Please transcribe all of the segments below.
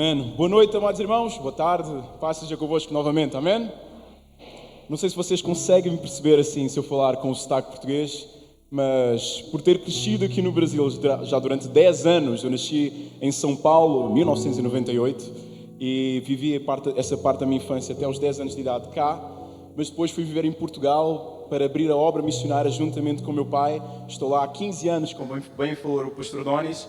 Amém. Boa noite, amados irmãos. Boa tarde. Paz seja convosco novamente. Amém. Não sei se vocês conseguem me perceber assim, se eu falar com o sotaque português, mas por ter crescido aqui no Brasil já durante 10 anos, eu nasci em São Paulo, em 1998, e vivi essa parte da minha infância até aos 10 anos de idade cá, mas depois fui viver em Portugal para abrir a obra missionária juntamente com o meu pai. Estou lá há 15 anos, como bem falou o pastor Donis.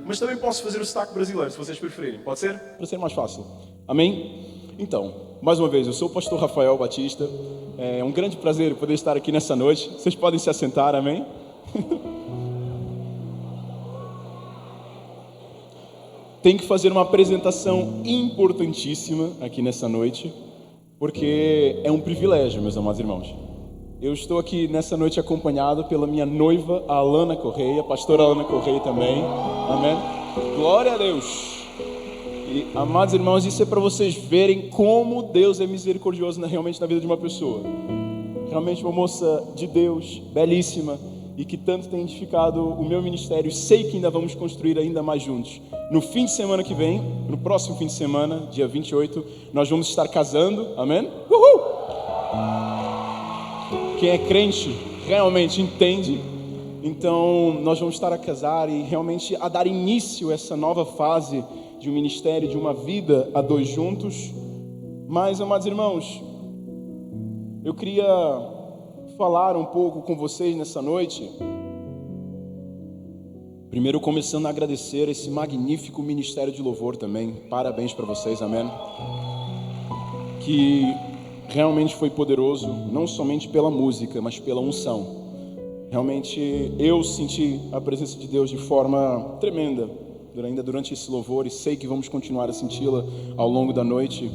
Mas também posso fazer o sotaque brasileiro, se vocês preferirem. Pode ser? Para ser mais fácil. Amém? Então, mais uma vez, eu sou o pastor Rafael Batista. É um grande prazer poder estar aqui nessa noite. Vocês podem se assentar, amém? Tenho que fazer uma apresentação importantíssima aqui nessa noite, porque é um privilégio, meus amados irmãos. Eu estou aqui nessa noite acompanhado pela minha noiva, a Alana Correia, a pastora Alana Correia também. Amém? Glória a Deus! E, amados irmãos, isso é para vocês verem como Deus é misericordioso realmente na vida de uma pessoa. Realmente uma moça de Deus, belíssima, e que tanto tem edificado o meu ministério. Sei que ainda vamos construir ainda mais juntos. No fim de semana que vem, no próximo fim de semana, dia 28, nós vamos estar casando. Amém? Uhul! Quem é crente realmente entende. Então nós vamos estar a casar e realmente a dar início a essa nova fase de um ministério, de uma vida a dois juntos. Mas, amados irmãos, eu queria falar um pouco com vocês nessa noite. Primeiro começando a agradecer esse magnífico ministério de louvor também. Parabéns para vocês, amém? Que realmente foi poderoso, não somente pela música, mas pela unção. Realmente eu senti a presença de Deus de forma tremenda, ainda durante esse louvor, e sei que vamos continuar a senti-la ao longo da noite.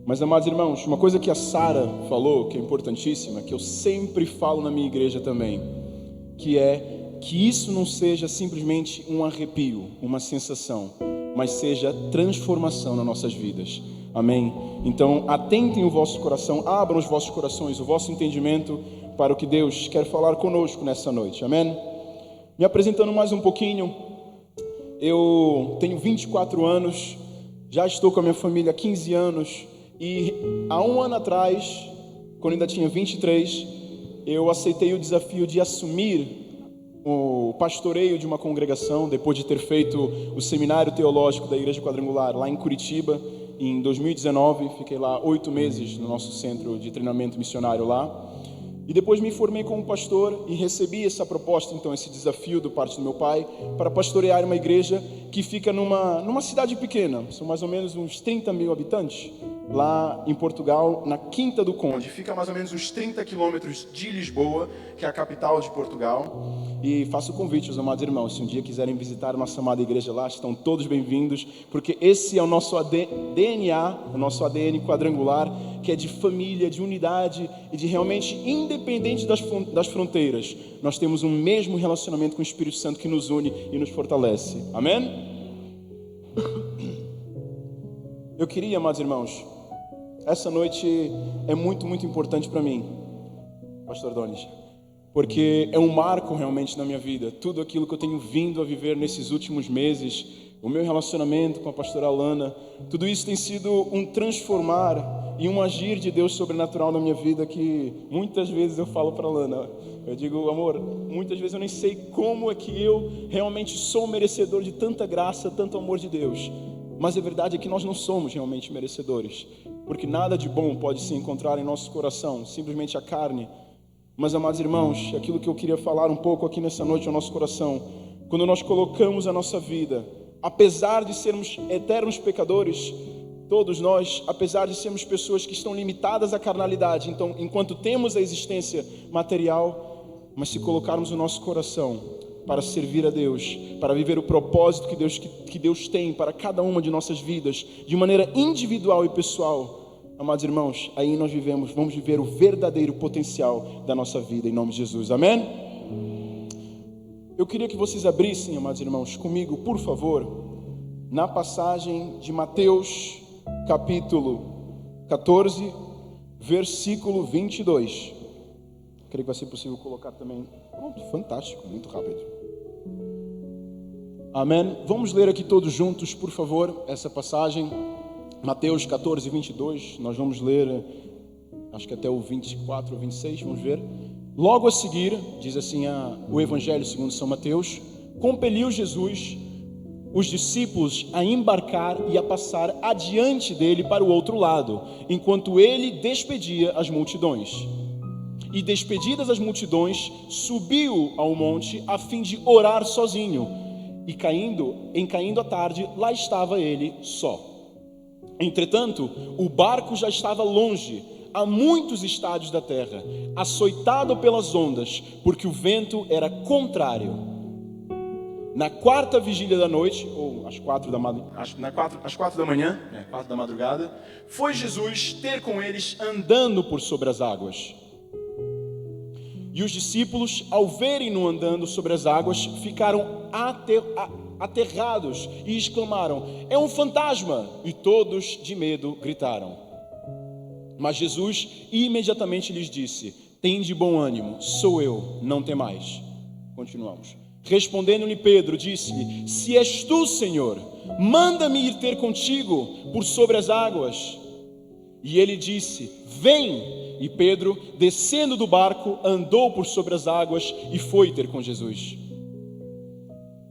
Mas, amados irmãos, uma coisa que a Sara falou, que é importantíssima, que eu sempre falo na minha igreja também, que é que isso não seja simplesmente um arrepio, uma sensação, mas seja transformação nas nossas vidas. Amém? Então, atentem o vosso coração, abram os vossos corações, o vosso entendimento para o que Deus quer falar conosco nessa noite. Amém? Me apresentando mais um pouquinho, eu tenho 24 anos, já estou com a minha família há 15 anos, e há um ano atrás, quando ainda tinha 23, eu aceitei o desafio de assumir o pastoreio de uma congregação, depois de ter feito o seminário teológico da Igreja Quadrangular lá em Curitiba, em 2019, fiquei lá 8 meses no nosso centro de treinamento missionário lá. E depois me formei como pastor e recebi essa proposta, então, esse desafio da parte do meu pai, para pastorear uma igreja que fica numa cidade pequena, são mais ou menos uns 30 mil habitantes, lá em Portugal, na Quinta do Conde. Fica mais ou menos uns 30 quilômetros de Lisboa, que é a capital de Portugal. E faço o convite aos amados irmãos, se um dia quiserem visitar a nossa amada igreja lá, estão todos bem-vindos, porque esse é o nosso DNA, o nosso ADN quadrangular, que é de família, de unidade e de realmente, independente das fronteiras, nós temos um mesmo relacionamento com o Espírito Santo que nos une e nos fortalece. Amém? Eu queria, amados irmãos, essa noite é muito, muito importante para mim, pastor Donis, porque é um marco realmente na minha vida. Tudo aquilo que eu tenho vindo a viver nesses últimos meses, o meu relacionamento com a pastora Alana, tudo isso tem sido um transformar e um agir de Deus sobrenatural na minha vida, que muitas vezes eu falo para a Alana, eu digo, amor, muitas vezes eu nem sei como é que eu realmente sou merecedor de tanta graça, tanto amor de Deus. Mas a verdade é que nós não somos realmente merecedores, porque nada de bom pode se encontrar em nosso coração, simplesmente a carne. Mas, amados irmãos, aquilo que eu queria falar um pouco aqui nessa noite ao nosso coração, quando nós colocamos a nossa vida, apesar de sermos eternos pecadores, todos nós, apesar de sermos pessoas que estão limitadas à carnalidade, então, enquanto temos a existência material, mas se colocarmos o nosso coração para servir a Deus, para viver o propósito que Deus tem para cada uma de nossas vidas, de maneira individual e pessoal, amados irmãos, aí nós vamos viver o verdadeiro potencial da nossa vida, em nome de Jesus, amém? Eu queria que vocês abrissem, amados irmãos, comigo, por favor, na passagem de Mateus, capítulo 14, versículo 22. Creio que vai ser possível colocar também. Pronto, fantástico, muito rápido. Amém? Vamos ler aqui todos juntos, por favor, essa passagem. Mateus 14, 22. Nós vamos ler, acho que até o 24 ou 26, vamos ver. Logo a seguir, diz assim o Evangelho segundo São Mateus: compeliu Jesus os discípulos a embarcar e a passar adiante dele para o outro lado, enquanto ele despedia as multidões. E despedidas as multidões, subiu ao monte a fim de orar sozinho. E caindo a tarde, lá estava ele só. Entretanto, o barco já estava longe, a muitos estádios da terra, açoitado pelas ondas, porque o vento era contrário. Na quarta vigília da noite, ou às 4 da manhã, 4 da madrugada, foi Jesus ter com eles andando por sobre as águas. E os discípulos, ao verem-no andando sobre as águas, ficaram aterrados e exclamaram: é um fantasma! E todos de medo gritaram. Mas Jesus imediatamente lhes disse: tende bom ânimo, sou eu, não temais. Continuamos. Respondendo-lhe Pedro, disse-lhe: se és tu, Senhor, manda-me ir ter contigo por sobre as águas. E ele disse: vem. E Pedro, descendo do barco, andou por sobre as águas e foi ter com Jesus.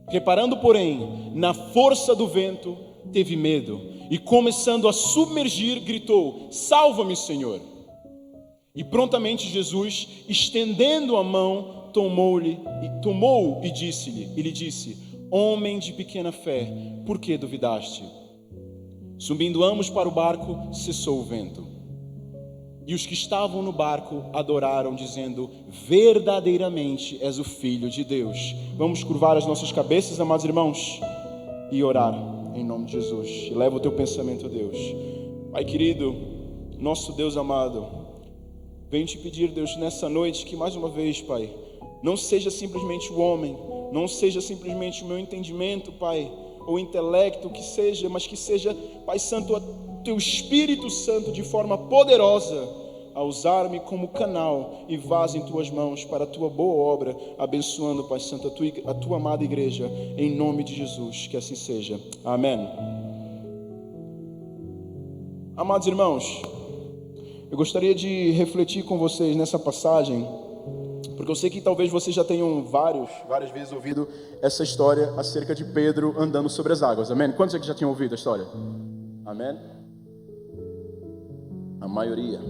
Reparando, porém, na força do vento, teve medo e, começando a submergir, gritou: salva-me, Senhor. E prontamente Jesus, estendendo a mão, tomou-o e lhe disse: homem de pequena fé, por que duvidaste? Subindo ambos para o barco, cessou o vento. E os que estavam no barco adoraram, dizendo: verdadeiramente és o Filho de Deus. Vamos curvar as nossas cabeças, amados irmãos, e orar em nome de Jesus. Leva o teu pensamento a Deus. Pai querido, nosso Deus amado, venho te pedir, Deus, nessa noite, que mais uma vez, Pai, não seja simplesmente o homem, não seja simplesmente o meu entendimento, Pai, ou intelecto, que seja, mas que seja, Pai Santo, o teu Espírito Santo de forma poderosa a usar-me como canal e vaso em tuas mãos para a tua boa obra, abençoando, Pai Santo, a tua amada igreja, em nome de Jesus, que assim seja. Amém. Amados irmãos, eu gostaria de refletir com vocês nessa passagem, porque eu sei que talvez vocês já tenham várias vezes ouvido essa história acerca de Pedro andando sobre as águas. Amém? Quantos aqui já tinham ouvido a história? Amém? A maioria.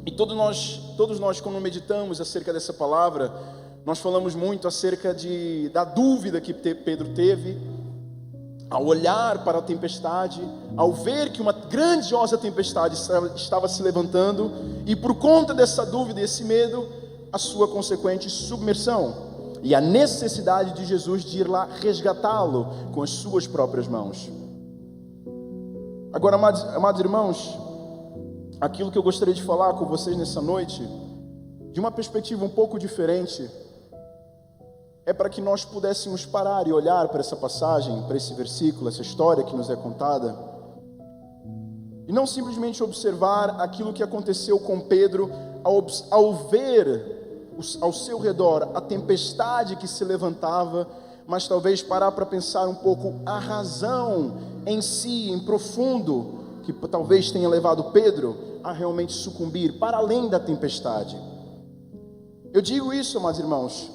E todos nós, quando meditamos acerca dessa palavra, nós falamos muito acerca da dúvida que Pedro teve ao olhar para a tempestade, ao ver que uma grandiosa tempestade estava se levantando, e por conta dessa dúvida e esse medo, a sua consequente submersão e a necessidade de Jesus de ir lá resgatá-lo com as suas próprias mãos. Agora, amados irmãos, aquilo que eu gostaria de falar com vocês nessa noite, de uma perspectiva um pouco diferente, é para que nós pudéssemos parar e olhar para essa passagem, para esse versículo, essa história que nos é contada, e não simplesmente observar aquilo que aconteceu com Pedro ao ver ao seu redor a tempestade que se levantava, mas talvez parar para pensar um pouco a razão em si, em profundo, que talvez tenha levado Pedro a realmente sucumbir para além da tempestade. Eu digo isso, amados irmãos,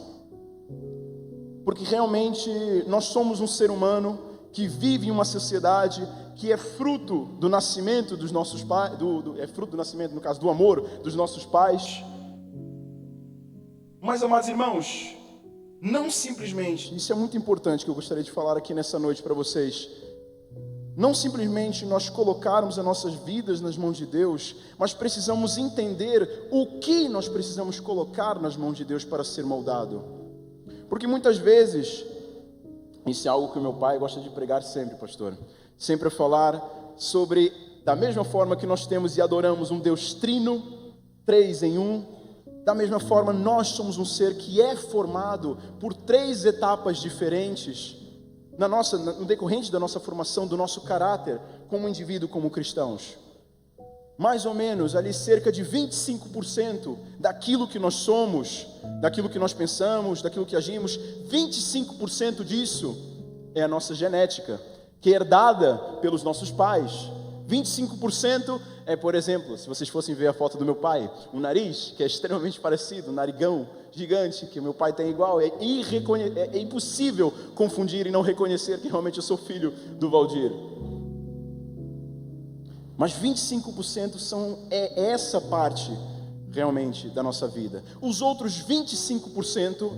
porque realmente nós somos um ser humano que vive em uma sociedade que é fruto do nascimento dos nossos pais, é fruto do nascimento, no caso, do amor dos nossos pais. Mas, amados irmãos, não simplesmente, isso é muito importante que eu gostaria de falar aqui nessa noite para vocês, não simplesmente nós colocarmos as nossas vidas nas mãos de Deus, mas precisamos entender o que nós precisamos colocar nas mãos de Deus para ser moldado. Porque muitas vezes, isso é algo que o meu pai gosta de pregar sempre, pastor, sempre a falar sobre, da mesma forma que nós temos e adoramos um Deus trino, 3 em 1, da mesma forma nós somos um ser que é formado por 3 etapas diferentes, no decorrente da nossa formação, do nosso caráter, como indivíduo, como cristãos. Mais ou menos, ali cerca de 25% daquilo que nós somos, daquilo que nós pensamos, daquilo que agimos, 25% disso é a nossa genética, que é herdada pelos nossos pais. 25% é, por exemplo, se vocês fossem ver a foto do meu pai, um nariz que é extremamente parecido, um narigão gigante que o meu pai tem igual. É impossível confundir e não reconhecer que realmente eu sou filho do Valdir. Mas 25% é essa parte realmente da nossa vida. Os outros 25%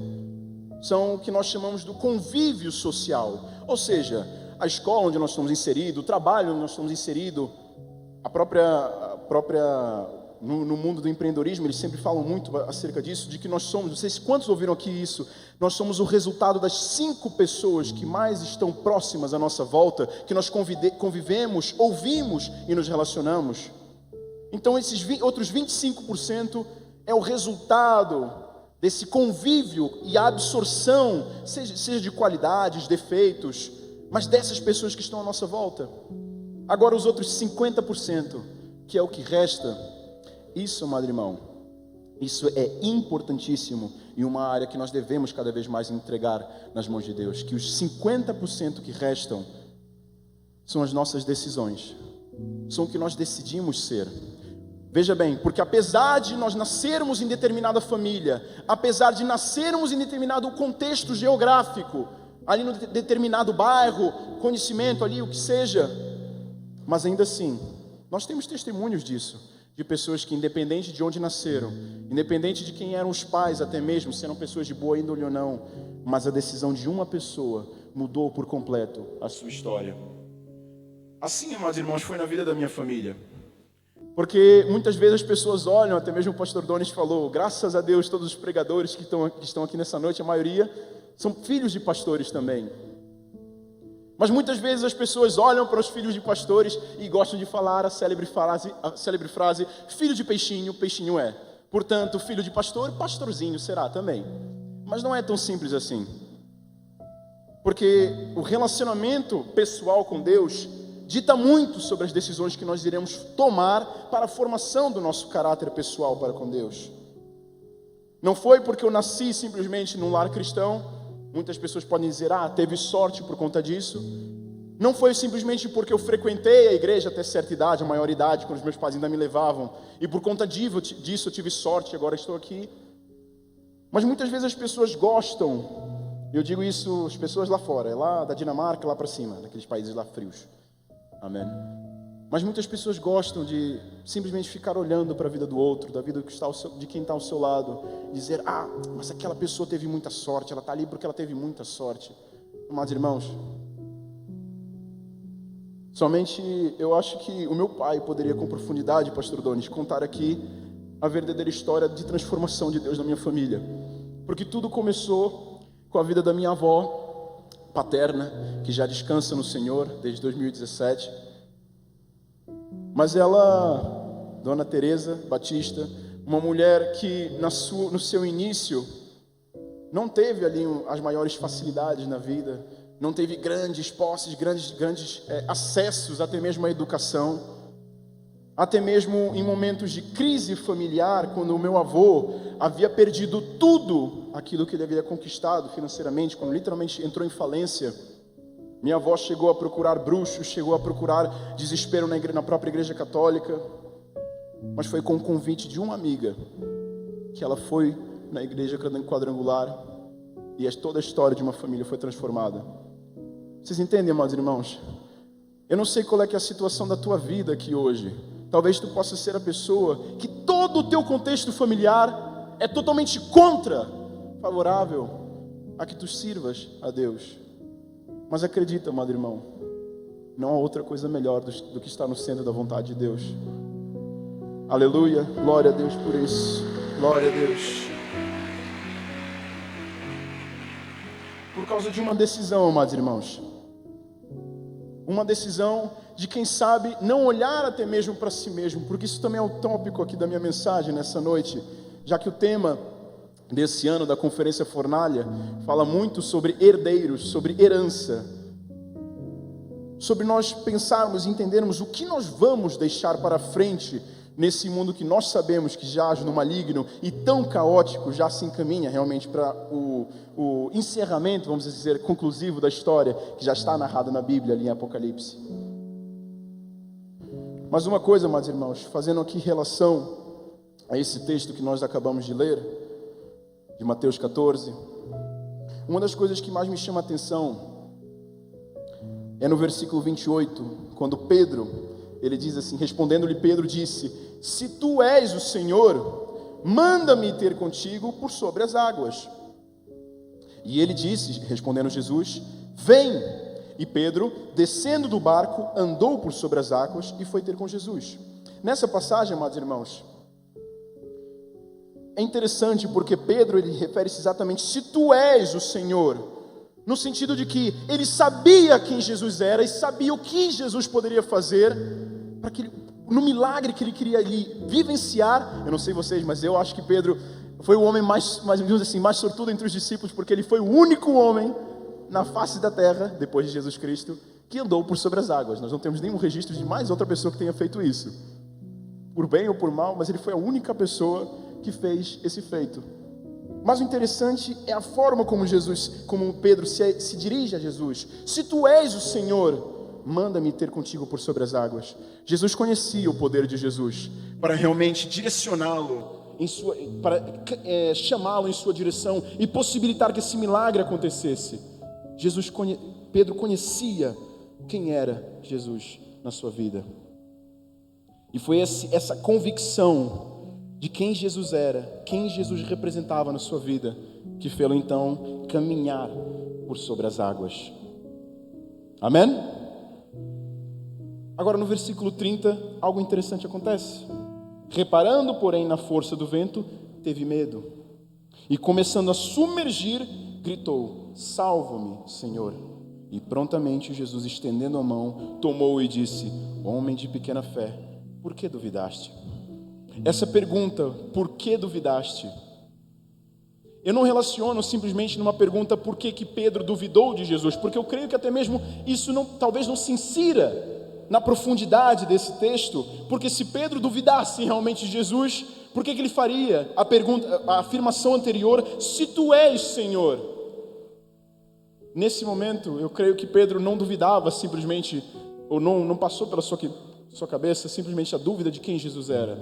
são o que nós chamamos do convívio social, ou seja, a escola onde nós estamos inseridos, o trabalho onde nós estamos inseridos, no mundo do empreendedorismo, eles sempre falam muito acerca disso, de que nós somos, não sei se quantos ouviram aqui isso, nós somos o resultado das 5 pessoas que mais estão próximas à nossa volta, que nós convivemos, ouvimos e nos relacionamos. Então esses outros 25% é o resultado desse convívio e a absorção, seja de qualidades, defeitos, mas dessas pessoas que estão à nossa volta. Agora os outros 50%, que é o que resta, isso, amado irmão, isso é importantíssimo e uma área que nós devemos cada vez mais entregar nas mãos de Deus, que os 50% que restam são as nossas decisões, são o que nós decidimos ser. Veja bem, porque apesar de nós nascermos em determinada família, apesar de nascermos em determinado contexto geográfico, ali no determinado bairro, conhecimento ali, o que seja, mas ainda assim, nós temos testemunhos disso, de pessoas que, independente de onde nasceram, independente de quem eram os pais até mesmo, se eram pessoas de boa índole ou não, mas a decisão de uma pessoa mudou por completo a sua história. Assim, amados irmãos, foi na vida da minha família. Porque muitas vezes as pessoas olham, até mesmo o pastor Donis falou, graças a Deus todos os pregadores que estão aqui nessa noite, a maioria são filhos de pastores também. Mas muitas vezes as pessoas olham para os filhos de pastores e gostam de falar a célebre frase, filho de peixinho, peixinho é. Portanto, filho de pastor, pastorzinho será também. Mas não é tão simples assim. Porque o relacionamento pessoal com Deus dita muito sobre as decisões que nós iremos tomar para a formação do nosso caráter pessoal para com Deus. Não foi porque eu nasci simplesmente num lar cristão. Muitas pessoas podem dizer, teve sorte por conta disso. Não foi simplesmente porque eu frequentei a igreja até certa idade, a maioridade, quando os meus pais ainda me levavam, e por conta disso eu tive sorte, agora estou aqui. Mas muitas vezes as pessoas gostam, eu digo isso, as pessoas lá fora, é lá da Dinamarca, lá para cima, daqueles países lá frios. Amém. Mas muitas pessoas gostam de simplesmente ficar olhando para a vida do outro, da vida de quem está ao seu lado, dizer, mas aquela pessoa teve muita sorte, ela está ali porque ela teve muita sorte. Amados irmãos, somente eu acho que o meu pai poderia com profundidade, pastor Donis, contar aqui a verdadeira história de transformação de Deus na minha família. Porque tudo começou com a vida da minha avó paterna, que já descansa no Senhor desde 2017. Mas ela, Dona Teresa Batista, uma mulher que no seu início não teve ali as maiores facilidades na vida, não teve grandes posses, grandes acessos, até mesmo à educação, até mesmo em momentos de crise familiar, quando o meu avô havia perdido tudo aquilo que ele havia conquistado financeiramente, quando literalmente entrou em falência. Minha avó chegou a procurar bruxos, chegou a procurar desespero na própria igreja católica, mas foi com o convite de uma amiga que ela foi na igreja quadrangular e toda a história de uma família foi transformada. Vocês entendem, amados irmãos? Eu não sei qual é que é a situação da tua vida aqui hoje. Talvez tu possa ser a pessoa que todo o teu contexto familiar é totalmente favorável a que tu sirvas a Deus. Mas acredita, amado irmão, não há outra coisa melhor do que estar no centro da vontade de Deus. Aleluia, glória a Deus por isso. Glória a Deus. Por causa de uma decisão, amados irmãos. Uma decisão de quem sabe não olhar até mesmo para si mesmo, porque isso também é o tópico aqui da minha mensagem nessa noite, já que o tema desse ano da Conferência Fornalha fala muito sobre herdeiros, sobre herança, sobre nós pensarmos e entendermos o que nós vamos deixar para frente nesse mundo que nós sabemos que jaz no maligno e tão caótico, já se encaminha realmente para o encerramento, vamos dizer, conclusivo da história, que já está narrada na Bíblia, ali em Apocalipse. Mas uma coisa, amados irmãos, fazendo aqui relação a esse texto que nós acabamos de ler, de Mateus 14, uma das coisas que mais me chama a atenção é no versículo 28, quando Pedro, ele diz assim, respondendo-lhe Pedro disse: se tu és o Senhor, manda-me ter contigo por sobre as águas. E ele disse, respondendo Jesus: vem. E Pedro, descendo do barco, andou por sobre as águas e foi ter com Jesus. Nessa passagem, amados irmãos, é interessante porque Pedro, ele refere-se exatamente, se tu és o Senhor, no sentido de que ele sabia quem Jesus era e sabia o que Jesus poderia fazer para que no milagre que ele queria ali vivenciar. Eu não sei vocês, mas eu acho que Pedro foi o homem mais sortudo entre os discípulos, porque ele foi o único homem na face da terra, depois de Jesus Cristo, que andou por sobre as águas. Nós não temos nenhum registro de mais outra pessoa que tenha feito isso, por bem ou por mal, mas ele foi a única pessoa que fez esse feito. Mas o interessante é a forma como Pedro se dirige a Jesus. Se tu és o Senhor, manda-me ter contigo por sobre as águas. Jesus conhecia o poder de Jesus para realmente direcioná-lo, para chamá-lo em sua direção e possibilitar que esse milagre acontecesse. Pedro conhecia quem era Jesus na sua vida. E foi essa convicção de quem Jesus era, quem Jesus representava na sua vida, que fez-lo então caminhar por sobre as águas. Amém? Agora no versículo 30, algo interessante acontece. Reparando, porém, na força do vento, teve medo. E começando a submergir, gritou: salva-me, Senhor. E prontamente Jesus, estendendo a mão, tomou e disse: homem de pequena fé, por que duvidaste? Essa pergunta, por que duvidaste? Eu não relaciono simplesmente numa pergunta por que Pedro duvidou de Jesus, porque eu creio que até mesmo isso talvez não se insira na profundidade desse texto, porque se Pedro duvidasse realmente de Jesus, por que ele faria a afirmação anterior, se tu és Senhor? Nesse momento, eu creio que Pedro não duvidava simplesmente, ou não passou pela sua cabeça simplesmente a dúvida de quem Jesus era,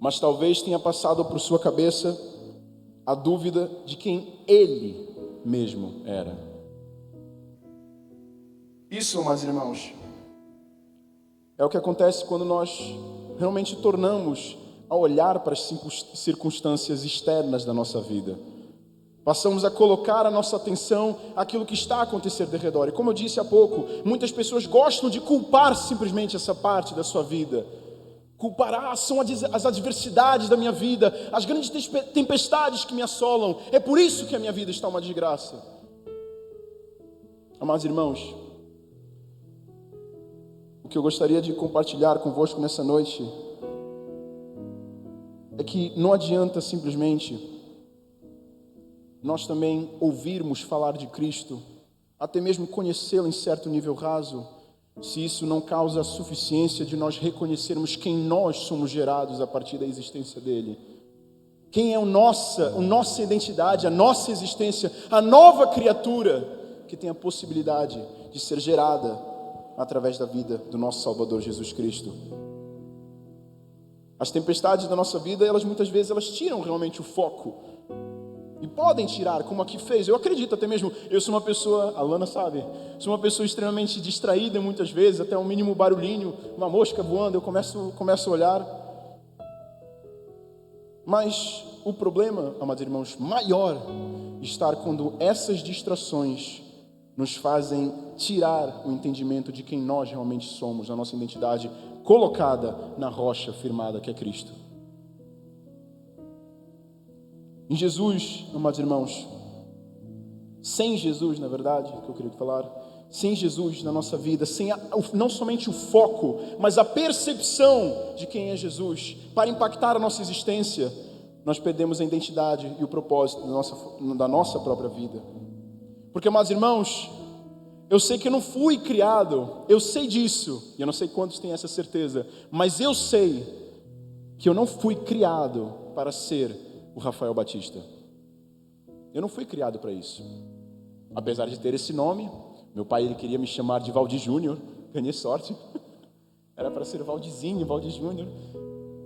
mas talvez tenha passado por sua cabeça a dúvida de quem ele mesmo era. Isso, meus irmãos, é o que acontece quando nós realmente tornamos a olhar para as circunstâncias externas da nossa vida. Passamos a colocar a nossa atenção àquilo que está a acontecer de redor. E como eu disse há pouco, muitas pessoas gostam de culpar simplesmente essa parte da sua vida. Culpar, são as adversidades da minha vida, as grandes tempestades que me assolam. É por isso que a minha vida está uma desgraça. Amados irmãos, o que eu gostaria de compartilhar convosco nessa noite é que não adianta simplesmente nós também ouvirmos falar de Cristo, até mesmo conhecê-lo em certo nível raso, se isso não causa a suficiência de nós reconhecermos quem nós somos gerados a partir da existência dele. Quem é a nossa identidade, a nossa existência, a nova criatura que tem a possibilidade de ser gerada através da vida do nosso Salvador Jesus Cristo. As tempestades da nossa vida, muitas vezes elas tiram realmente o foco. E podem tirar, como aqui fez. Eu acredito até mesmo, eu sou uma pessoa, a Lana sabe, sou uma pessoa extremamente distraída muitas vezes, até um mínimo barulhinho, uma mosca voando, eu começo a olhar. Mas o problema, amados irmãos, maior está quando essas distrações nos fazem tirar o entendimento de quem nós realmente somos, a nossa identidade colocada na rocha firmada que é Cristo. Em Jesus, amados irmãos, sem Jesus, na verdade, que eu queria falar, sem Jesus na nossa vida, sem não somente o foco, mas a percepção de quem é Jesus, para impactar a nossa existência, nós perdemos a identidade e o propósito da nossa própria vida. Porque, amados irmãos, Eu sei que eu não fui criado, eu sei disso, e eu não sei quantos têm essa certeza, mas eu sei que eu não fui criado para ser o Rafael Batista. Eu não fui criado para isso. Apesar de ter esse nome, meu pai ele queria me chamar de Valdir Júnior, ganhei sorte. Era para ser Valdizinho, Valdir Júnior.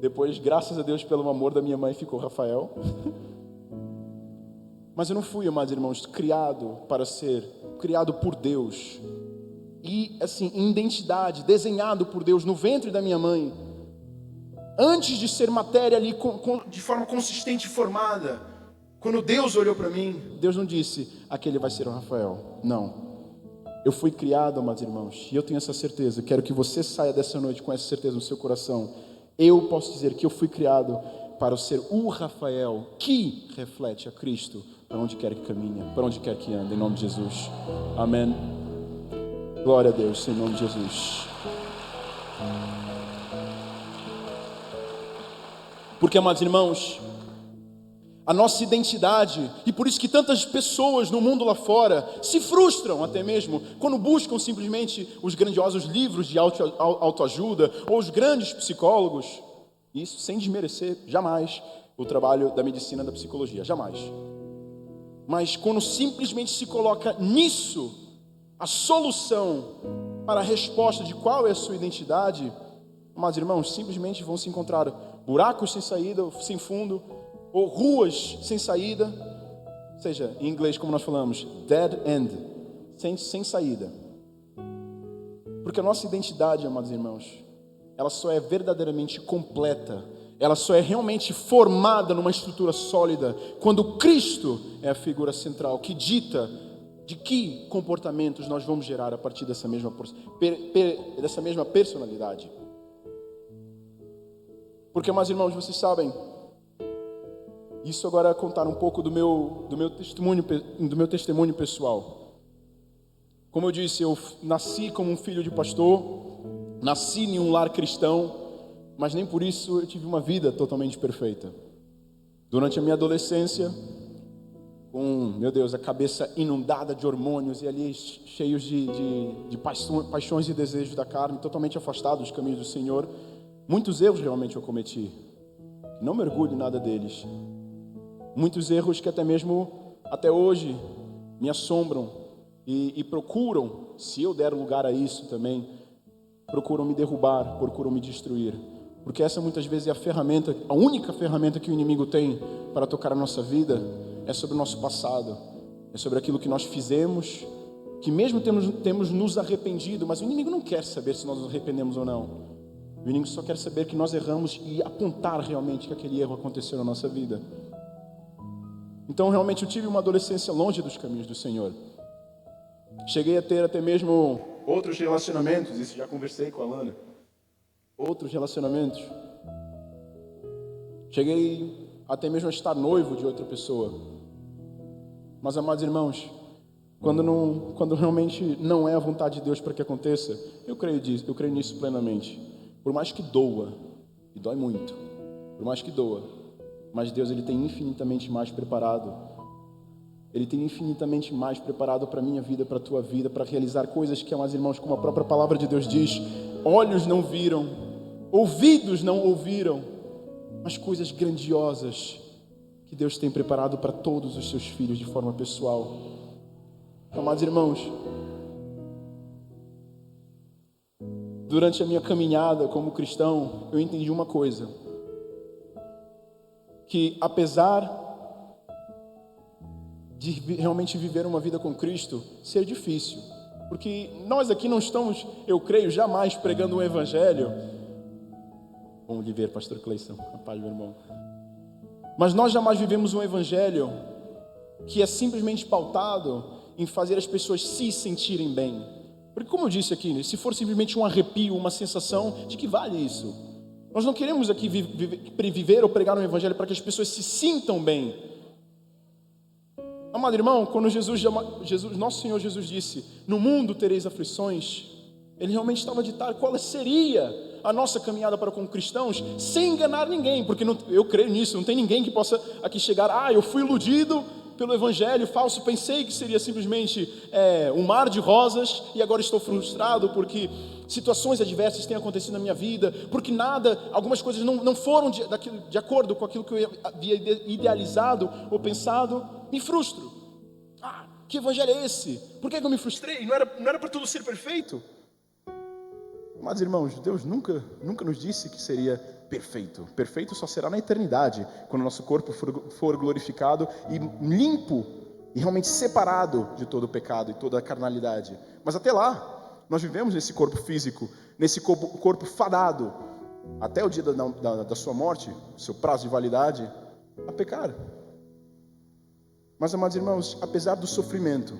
Depois, graças a Deus, pelo amor da minha mãe, ficou Rafael. Mas eu não fui, amados irmãos, criado para ser, criado por Deus. E, assim, em identidade, desenhado por Deus no ventre da minha mãe. Antes de ser matéria ali, de forma consistente e formada. Quando Deus olhou para mim, Deus não disse, aquele vai ser o Rafael. Não. Eu fui criado, amados irmãos, e eu tenho essa certeza. Quero que você saia dessa noite com essa certeza no seu coração. Eu posso dizer que eu fui criado para ser o Rafael que reflete a Cristo para onde quer que caminhe, para onde quer que ande, em nome de Jesus. Amém. Glória a Deus, em nome de Jesus. Porque, amados irmãos, a nossa identidade, e por isso que tantas pessoas no mundo lá fora se frustram até mesmo, quando buscam simplesmente os grandiosos livros de autoajuda, ou os grandes psicólogos, isso sem desmerecer jamais o trabalho da medicina e da psicologia, jamais. Mas quando simplesmente se coloca nisso, a solução para a resposta de qual é a sua identidade, amados irmãos, simplesmente vão se encontrar buracos sem saída, sem fundo, ou ruas sem saída, ou seja, em inglês como nós falamos, dead end, sem saída. Porque a nossa identidade, amados irmãos, ela só é verdadeiramente completa, ela só é realmente formada numa estrutura sólida, quando Cristo é a figura central, que dita de que comportamentos nós vamos gerar a partir dessa mesma personalidade. Porque, amados irmãos, vocês sabem, isso agora é contar um pouco do meu testemunho pessoal. Como eu disse, eu nasci como um filho de pastor, nasci em um lar cristão, mas nem por isso eu tive uma vida totalmente perfeita. Durante a minha adolescência, com, meu Deus, a cabeça inundada de hormônios e ali cheios de paixões e desejos da carne, totalmente afastado dos caminhos do Senhor, muitos erros realmente eu cometi. Não me orgulho em nada deles. Muitos erros que até hoje me assombram e procuram, se eu der lugar a isso também, procuram me derrubar, procuram me destruir. Porque essa muitas vezes é a única ferramenta que o inimigo tem para tocar a nossa vida, é sobre o nosso passado, é sobre aquilo que nós fizemos, que mesmo temos nos arrependido, mas o inimigo não quer saber se nós nos arrependemos ou não. O inimigo só quer saber que nós erramos e apontar realmente que aquele erro aconteceu na nossa vida. Então realmente eu tive uma adolescência longe dos caminhos do Senhor. Cheguei a ter até mesmo outros relacionamentos, isso já conversei com a Lana. Outros relacionamentos. Cheguei até mesmo a estar noivo de outra pessoa. Mas, amados irmãos, quando realmente não é a vontade de Deus para que aconteça, eu creio nisso plenamente. Por mais que doa, e dói muito, por mais que doa, mas Deus ele tem infinitamente mais preparado. Ele tem infinitamente mais preparado para a minha vida, para a tua vida, para realizar coisas que, amados irmãos, como a própria palavra de Deus diz, olhos não viram, ouvidos não ouviram, mas coisas grandiosas que Deus tem preparado para todos os seus filhos de forma pessoal. Amados irmãos, durante a minha caminhada como cristão, eu entendi uma coisa, que apesar de realmente viver uma vida com Cristo ser difícil, porque nós aqui não estamos, eu creio, jamais pregando um evangelho. Bom lhe ver, pastor Cleison, a paz, meu irmão. Mas nós jamais vivemos um evangelho que é simplesmente pautado em fazer as pessoas se sentirem bem. Porque como eu disse aqui, se for simplesmente um arrepio, uma sensação, de que vale isso? Nós não queremos aqui viver ou pregar um evangelho para que as pessoas se sintam bem. Amado irmão, quando nosso Senhor Jesus disse, no mundo tereis aflições, Ele realmente estava a ditar qual seria a nossa caminhada para com cristãos, sem enganar ninguém, porque eu creio nisso, não tem ninguém que possa aqui chegar, eu fui iludido, pelo evangelho falso, pensei que seria simplesmente um mar de rosas, e agora estou frustrado porque situações adversas têm acontecido na minha vida, porque algumas coisas não foram de acordo com aquilo que eu havia idealizado ou pensado. Me frustro. Que evangelho é esse? Por que eu me frustrei? Não era para tudo ser perfeito? Mas irmãos, Deus nunca nos disse que seria perfeito. Perfeito só será na eternidade, quando o nosso corpo for glorificado e limpo e realmente separado de todo o pecado e toda a carnalidade. Mas até lá, nós vivemos nesse corpo físico, nesse corpo fadado, até o dia da sua morte, seu prazo de validade, a pecar. Mas, amados irmãos, apesar do sofrimento,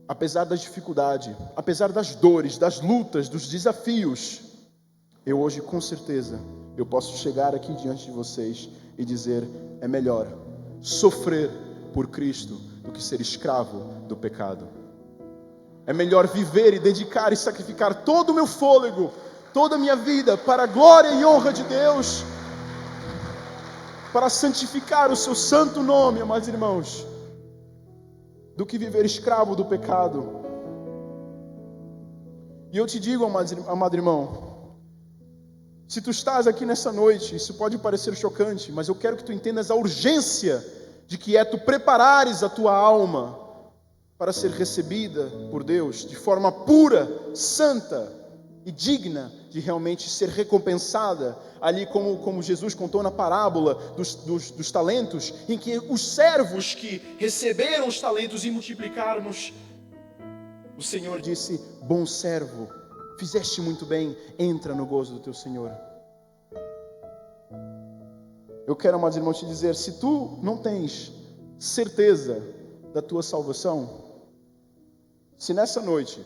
apesar da dificuldade, apesar das dores, das lutas, dos desafios, eu hoje, com certeza, eu posso chegar aqui diante de vocês e dizer: é melhor sofrer por Cristo do que ser escravo do pecado. É melhor viver e dedicar e sacrificar todo o meu fôlego, toda a minha vida para a glória e honra de Deus, para santificar o seu santo nome, amados irmãos, do que viver escravo do pecado. E eu te digo, amado irmão, se tu estás aqui nessa noite, isso pode parecer chocante, mas eu quero que tu entendas a urgência de que é tu preparares a tua alma para ser recebida por Deus de forma pura, santa e digna de realmente ser recompensada, ali como Jesus contou na parábola dos talentos, em que os servos que receberam os talentos e multiplicaram, o Senhor disse: bom servo, fizeste muito bem, entra no gozo do teu Senhor. Eu quero, amados irmãos, te dizer, se tu não tens certeza da tua salvação, se nessa noite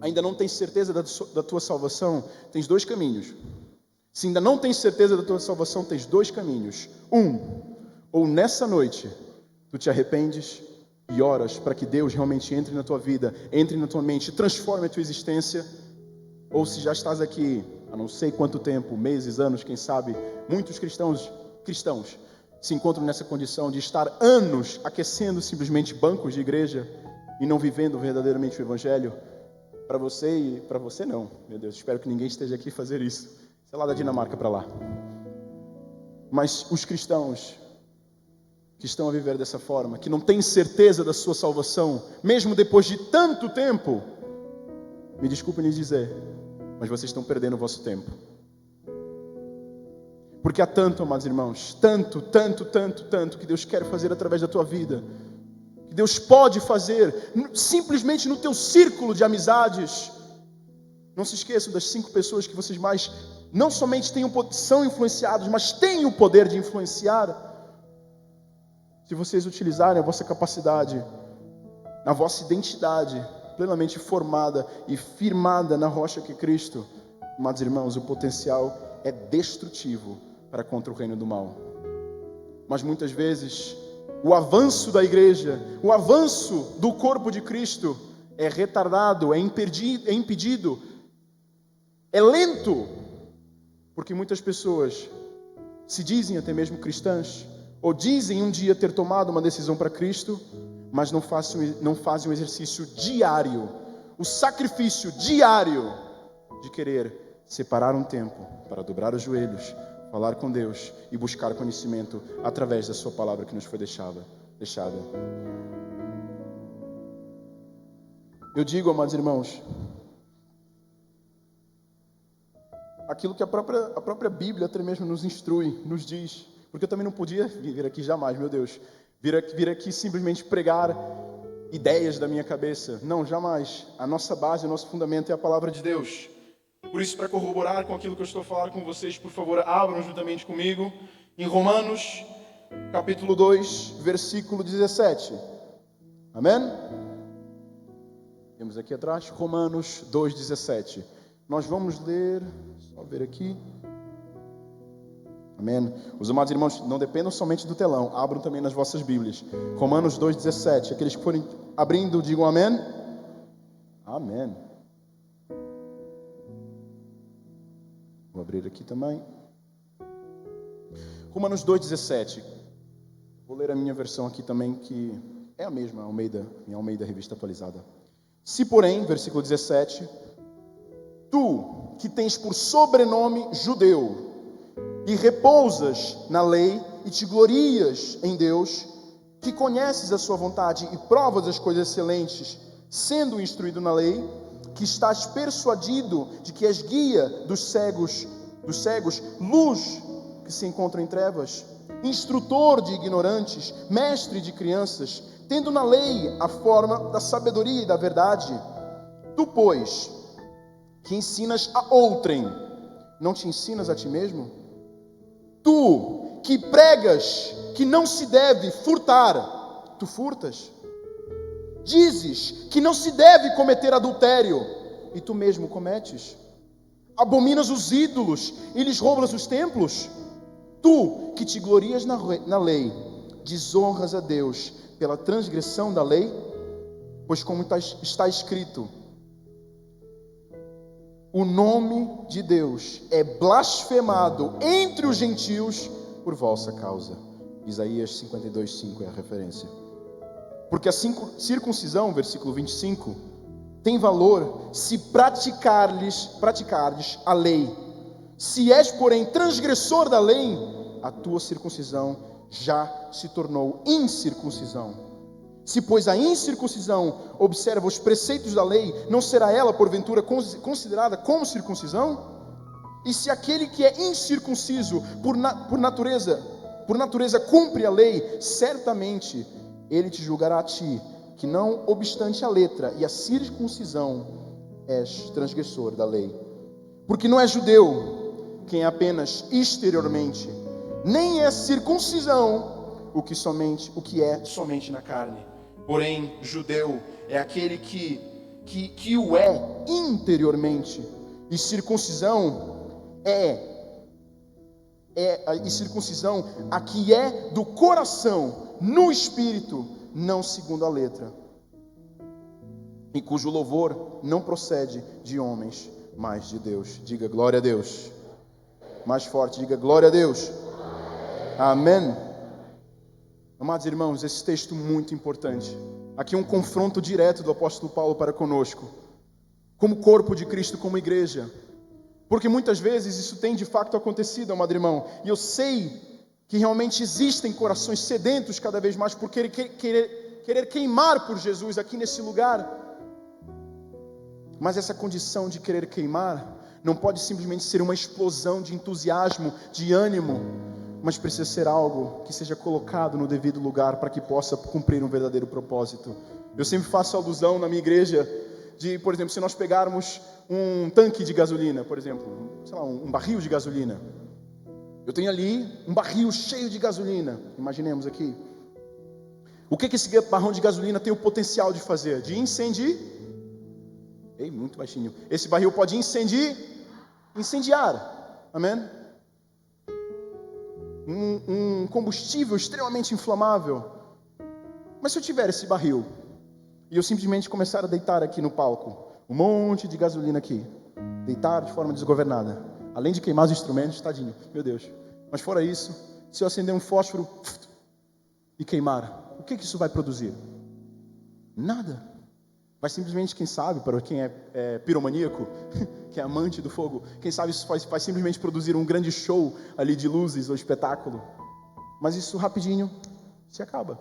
ainda não tens certeza da tua salvação, tens dois caminhos. Se ainda não tens certeza da tua salvação, tens dois caminhos. Ou nessa noite, tu te arrependes e oras para que Deus realmente entre na tua vida, entre na tua mente, transforme a tua existência. Ou se já estás aqui há não sei quanto tempo, meses, anos, quem sabe, muitos cristãos se encontram nessa condição de estar anos aquecendo simplesmente bancos de igreja e não vivendo verdadeiramente o evangelho. Para você e para você não, meu Deus, espero que ninguém esteja aqui fazer isso. Sei lá, da Dinamarca para lá. Mas os cristãos que estão a viver dessa forma, que não têm certeza da sua salvação, mesmo depois de tanto tempo, me desculpem lhes dizer, mas vocês estão perdendo o vosso tempo. Porque há tanto, amados irmãos, tanto que Deus quer fazer através da tua vida, que Deus pode fazer simplesmente no teu círculo de amizades. Não se esqueçam das 5 pessoas que vocês mais, não somente são influenciados, mas têm o poder de influenciar. Se vocês utilizarem a vossa capacidade, a vossa identidade plenamente formada e firmada na rocha que é Cristo, amados irmãos, o potencial é destrutivo para contra o reino do mal. Mas muitas vezes o avanço da igreja, o avanço do corpo de Cristo é retardado, é impedido, é lento, porque muitas pessoas se dizem até mesmo cristãs, ou dizem um dia ter tomado uma decisão para Cristo, mas não fazem um exercício diário, o sacrifício diário de querer separar um tempo para dobrar os joelhos, falar com Deus e buscar conhecimento através da sua palavra que nos foi deixada. Eu digo, amados irmãos, aquilo que a própria Bíblia até mesmo nos instrui, nos diz, porque eu também não podia vir aqui jamais, meu Deus, vir aqui simplesmente pregar ideias da minha cabeça. Não, jamais. A nossa base, o nosso fundamento é a palavra de Deus. Por isso, para corroborar com aquilo que eu estou falando com vocês, por favor, abram juntamente comigo em Romanos, capítulo 2, versículo 17. Amém? Temos aqui atrás, Romanos 2, 17. Nós vamos ler, só ver aqui. Amém? Os amados irmãos, não dependam somente do telão, abram também nas vossas Bíblias. Romanos 2, 17. Aqueles que forem abrindo, digam amém. Amém. Vou abrir aqui também. Romanos 2,17. Vou ler a minha versão aqui também, que é a mesma, em Almeida Revista Atualizada. Se, porém, versículo 17, tu, que tens por sobrenome judeu, e repousas na lei, e te glorias em Deus, que conheces a sua vontade e provas as coisas excelentes, sendo instruído na lei, que estás persuadido de que és guia dos cegos, luz que se encontra em trevas, instrutor de ignorantes, mestre de crianças, tendo na lei a forma da sabedoria e da verdade. Tu, pois, que ensinas a outrem, não te ensinas a ti mesmo? Tu, que pregas que não se deve furtar, tu furtas. Dizes que não se deve cometer adultério, e tu mesmo cometes. Abominas os ídolos e lhes roubas os templos. Tu, que te glorias na lei, desonras a Deus pela transgressão da lei, pois como está escrito, o nome de Deus é blasfemado entre os gentios por vossa causa. Isaías 52:5 é a referência. Porque a circuncisão, versículo 25, tem valor se praticardes a lei. Se és, porém, transgressor da lei, a tua circuncisão já se tornou incircuncisão. Se, pois, a incircuncisão observa os preceitos da lei, não será ela, porventura, considerada como circuncisão? E se aquele que é incircunciso por natureza cumpre a lei, certamente ele te julgará a ti, que não obstante a letra e a circuncisão és transgressor da lei. Porque não é judeu quem é apenas exteriormente, nem é circuncisão o que é somente na carne. Porém, judeu é aquele que o é interiormente, e circuncisão circuncisão a que é do coração, no espírito, não segundo a letra, e cujo louvor não procede de homens, mas de Deus. Diga glória a Deus. Mais forte, diga glória a Deus. Amém. Amados irmãos, esse texto muito importante. Aqui um confronto direto do apóstolo Paulo para conosco, como corpo de Cristo, como igreja. Porque muitas vezes isso tem de fato acontecido, amado irmão. E eu sei que realmente existem corações sedentos cada vez mais por querer queimar por Jesus aqui nesse lugar. Mas essa condição de querer queimar não pode simplesmente ser uma explosão de entusiasmo, de ânimo, mas precisa ser algo que seja colocado no devido lugar para que possa cumprir um verdadeiro propósito. Eu sempre faço alusão na minha igreja de, por exemplo, se nós pegarmos um tanque de gasolina, por exemplo, sei lá, um barril de gasolina. Eu tenho ali um barril cheio de gasolina, imaginemos aqui. O que esse barrão de gasolina tem o potencial de fazer? De incendiar. Ei, muito baixinho. Esse barril pode incendiar. Amém? Um combustível extremamente inflamável. Mas se eu tiver esse barril e eu simplesmente começar a deitar aqui no palco um monte de gasolina aqui, deitar de forma desgovernada, além de queimar os instrumentos, tadinho, meu Deus. Mas fora isso, se eu acender um fósforo e queimar, o que isso vai produzir? Nada. Vai simplesmente, quem sabe, para quem é piromaníaco, que é amante do fogo, quem sabe isso vai simplesmente produzir um grande show ali de luzes ou espetáculo. Mas isso rapidinho se acaba.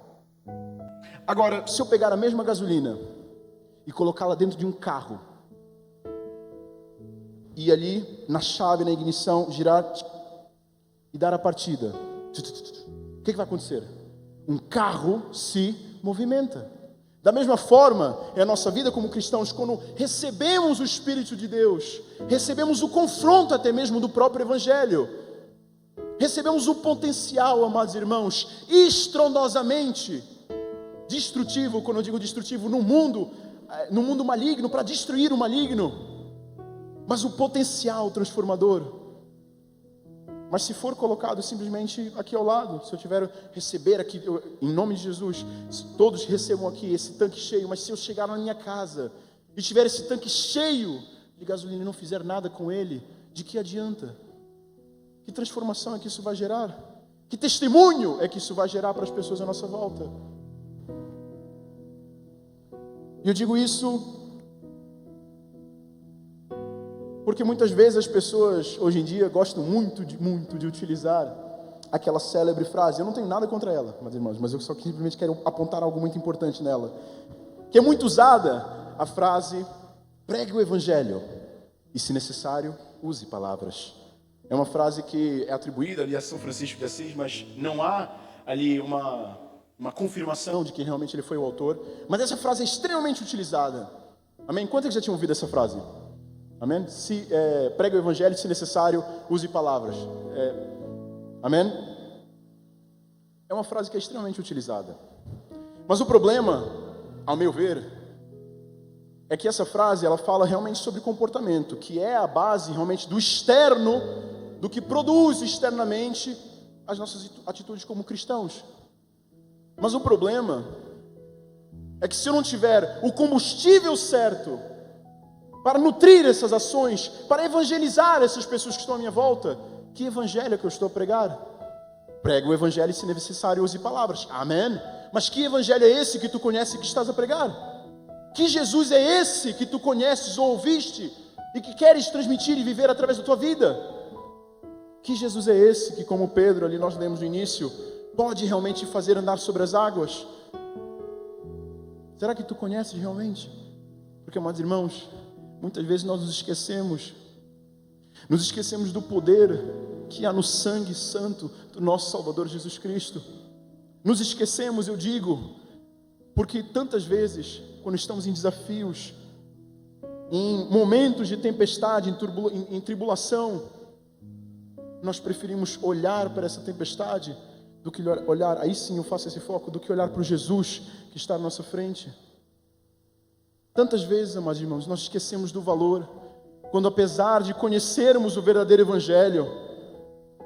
Agora, se eu pegar a mesma gasolina e colocá-la dentro de um carro, e ali na chave, na ignição, girar e dar a partida, o que vai acontecer? Um carro se movimenta. Da mesma forma, é a nossa vida como cristãos, quando recebemos o Espírito de Deus, recebemos o confronto até mesmo do próprio Evangelho, recebemos o potencial, amados irmãos, estrondosamente destrutivo, quando eu digo destrutivo, no mundo maligno, para destruir o maligno, mas o potencial transformador. Mas se for colocado simplesmente aqui ao lado, se eu tiver receber aqui, em nome de Jesus, todos recebam aqui esse tanque cheio, mas se eu chegar na minha casa e tiver esse tanque cheio de gasolina e não fizer nada com ele, de que adianta? Que transformação é que isso vai gerar? Que testemunho é que isso vai gerar para as pessoas à nossa volta? E eu digo isso porque muitas vezes as pessoas hoje em dia gostam muito de utilizar aquela célebre frase. Eu não tenho nada contra ela, meus irmãos, mas eu só simplesmente quero apontar algo muito importante nela, que é muito usada, a frase: pregue o evangelho e, se necessário, use palavras. É uma frase que é atribuída ali a São Francisco de Assis, mas não há ali uma confirmação de que realmente ele foi o autor. Mas essa frase é extremamente utilizada. Amém? Quantos já tinham ouvido essa frase? Amém? Pregue o evangelho, se necessário, use palavras. Amém? É uma frase que é extremamente utilizada. Mas o problema, ao meu ver, é que essa frase, ela fala realmente sobre comportamento, que é a base realmente do externo, do que produz externamente as nossas atitudes como cristãos. Mas o problema é que se eu não tiver o combustível certo para nutrir essas ações, para evangelizar essas pessoas que estão à minha volta, que evangelho é que eu estou a pregar? Prega o evangelho e, se necessário, use palavras. Amém? Mas que evangelho é esse que tu conheces e que estás a pregar? Que Jesus é esse que tu conheces ou ouviste e que queres transmitir e viver através da tua vida? Que Jesus é esse que, como Pedro ali nós lemos no início, pode realmente fazer andar sobre as águas? Será que tu conheces realmente? Porque, amados irmãos, muitas vezes nós nos esquecemos do poder que há no sangue santo do nosso Salvador Jesus Cristo. Nos esquecemos, eu digo, porque tantas vezes, quando estamos em desafios, em momentos de tempestade, em tribulação, nós preferimos olhar para essa tempestade do que olhar, aí sim eu faço esse foco, do que olhar para o Jesus que está à nossa frente. Tantas vezes, amados irmãos, nós esquecemos do valor, quando apesar de conhecermos o verdadeiro Evangelho,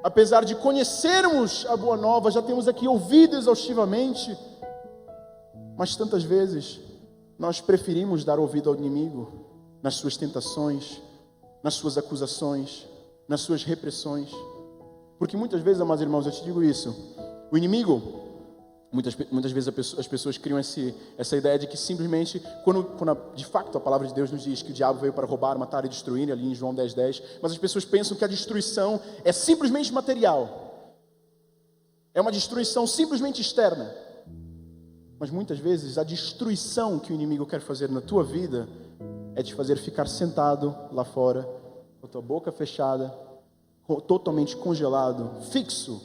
apesar de conhecermos a Boa Nova, já temos aqui ouvido exaustivamente, mas tantas vezes nós preferimos dar ouvido ao inimigo, nas suas tentações, nas suas acusações, nas suas repressões. Porque muitas vezes, amados irmãos, eu te digo isso, o inimigo, muitas vezes as pessoas criam essa ideia de que simplesmente, quando de fato a palavra de Deus nos diz que o diabo veio para roubar, matar e destruir, ali em João 10:10, mas as pessoas pensam que a destruição é simplesmente material, é uma destruição simplesmente externa. Mas muitas vezes a destruição que o inimigo quer fazer na tua vida é te fazer ficar sentado lá fora, com a tua boca fechada, totalmente congelado, fixo,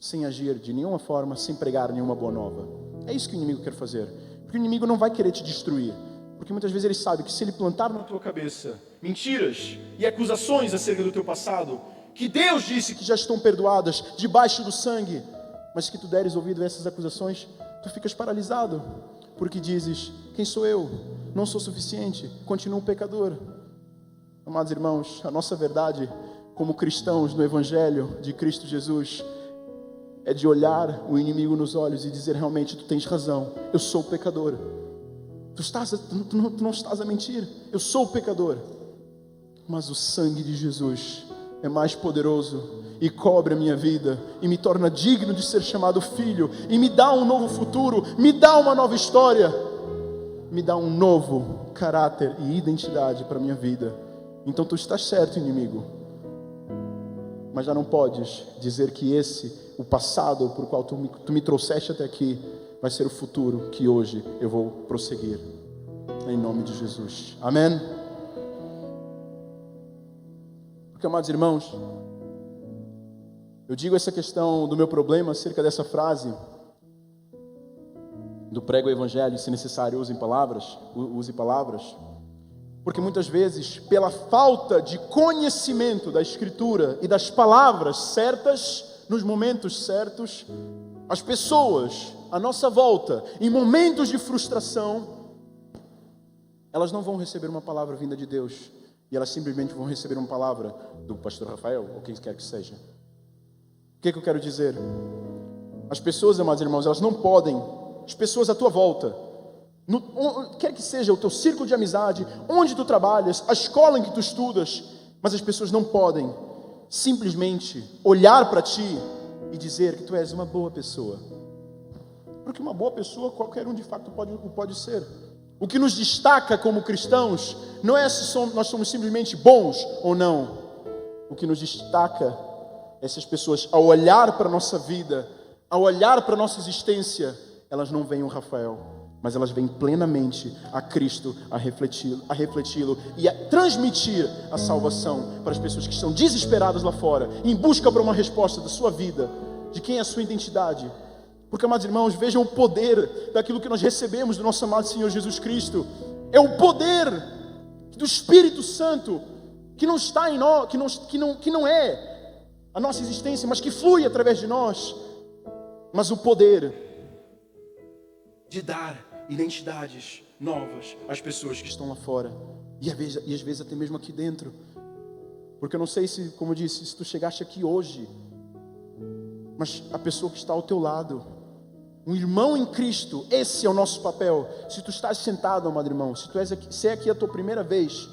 sem agir de nenhuma forma, sem pregar nenhuma boa nova. É isso que o inimigo quer fazer. Porque o inimigo não vai querer te destruir. Porque muitas vezes ele sabe que se ele plantar na tua cabeça mentiras e acusações acerca do teu passado, que Deus disse que já estão perdoadas debaixo do sangue, mas que tu deres ouvido a essas acusações, tu ficas paralisado. Porque dizes: quem sou eu? Não sou suficiente, continuo pecador. Amados irmãos, a nossa verdade como cristãos no Evangelho de Cristo Jesus é de olhar o inimigo nos olhos e dizer: realmente tu tens razão, eu sou pecador. Tu não estás a mentir, eu sou pecador. Mas o sangue de Jesus é mais poderoso e cobre a minha vida e me torna digno de ser chamado filho e me dá um novo futuro, me dá uma nova história, me dá um novo caráter e identidade para a minha vida. Então tu estás certo, inimigo, mas já não podes dizer que o passado por qual tu me trouxeste até aqui, vai ser o futuro que hoje eu vou prosseguir, em nome de Jesus, amém? Porque, amados irmãos, eu digo essa questão do meu problema acerca dessa frase, do prego o evangelho, se necessário use palavras, porque muitas vezes, pela falta de conhecimento da Escritura e das palavras certas, nos momentos certos, as pessoas à nossa volta, em momentos de frustração, elas não vão receber uma palavra vinda de Deus, e elas simplesmente vão receber uma palavra do pastor Rafael, ou quem quer que seja. O que eu quero dizer? As pessoas, amados irmãos, elas não podem, as pessoas à tua volta, quer que seja o teu círculo de amizade, onde tu trabalhas, a escola em que tu estudas, mas as pessoas não podem simplesmente olhar para ti e dizer que tu és uma boa pessoa. Porque uma boa pessoa, qualquer um de fato pode ser. O que nos destaca como cristãos não é se nós somos simplesmente bons ou não. O que nos destaca é se as pessoas, ao olhar para a nossa vida, ao olhar para a nossa existência, elas não veem o Rafael, mas elas veem plenamente a Cristo, a refleti-lo e a transmitir a salvação para as pessoas que estão desesperadas lá fora, em busca por uma resposta da sua vida, de quem é a sua identidade. Porque, amados irmãos, vejam o poder daquilo que nós recebemos do nosso amado Senhor Jesus Cristo. É o poder do Espírito Santo que não está em nós, que não é a nossa existência, mas que flui através de nós. Mas o poder de dar identidades novas às pessoas que estão lá fora e às vezes até mesmo aqui dentro. Porque eu não sei se, como eu disse, se tu chegaste aqui hoje, mas a pessoa que está ao teu lado, um irmão em Cristo, esse é o nosso papel. Se tu estás sentado, amado irmão, se é aqui a tua primeira vez,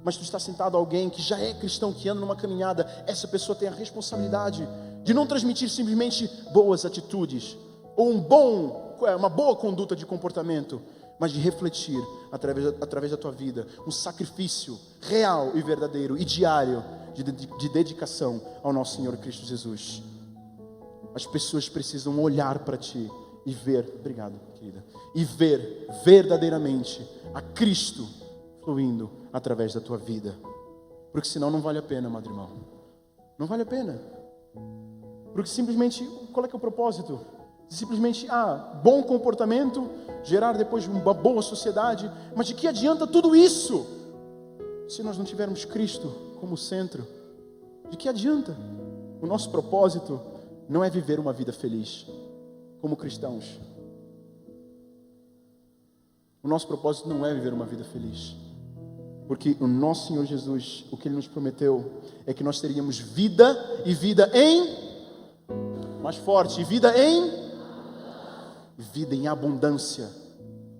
mas tu estás sentado a alguém que já é cristão, que anda numa caminhada, essa pessoa tem a responsabilidade de não transmitir simplesmente boas atitudes, ou uma boa conduta de comportamento, mas de refletir através da tua vida, um sacrifício real e verdadeiro e diário de dedicação ao nosso Senhor Cristo Jesus. As pessoas precisam olhar para ti e ver, obrigado, querida, e ver verdadeiramente a Cristo fluindo através da tua vida. Porque senão não vale a pena, amado irmão. Não vale a pena. Porque simplesmente, qual é que é o propósito? Simplesmente, bom comportamento, gerar depois uma boa sociedade. Mas de que adianta tudo isso se nós não tivermos Cristo como centro? De que adianta? O nosso propósito não é viver uma vida feliz como cristãos. O nosso propósito não é viver uma vida feliz. Porque o nosso Senhor Jesus, o que Ele nos prometeu é que nós teríamos vida e vida mais forte, e vida em abundância.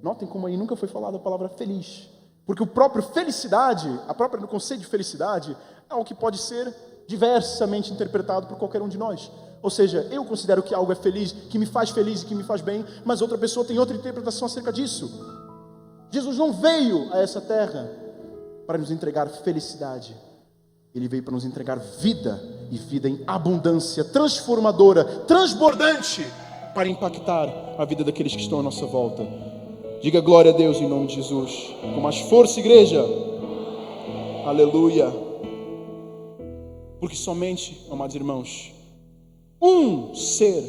Notem como aí nunca foi falada a palavra feliz. Porque o próprio felicidade, o conceito de felicidade é algo que pode ser diversamente interpretado por qualquer um de nós. Ou seja, eu considero que algo é feliz, que me faz feliz e que me faz bem, mas outra pessoa tem outra interpretação acerca disso. Jesus não veio a essa terra para nos entregar felicidade. Ele veio para nos entregar vida, e vida em abundância, transformadora, transbordante, para impactar a vida daqueles que estão à nossa volta. Diga glória a Deus em nome de Jesus. Com mais força, igreja. Aleluia. Porque somente, amados irmãos, um ser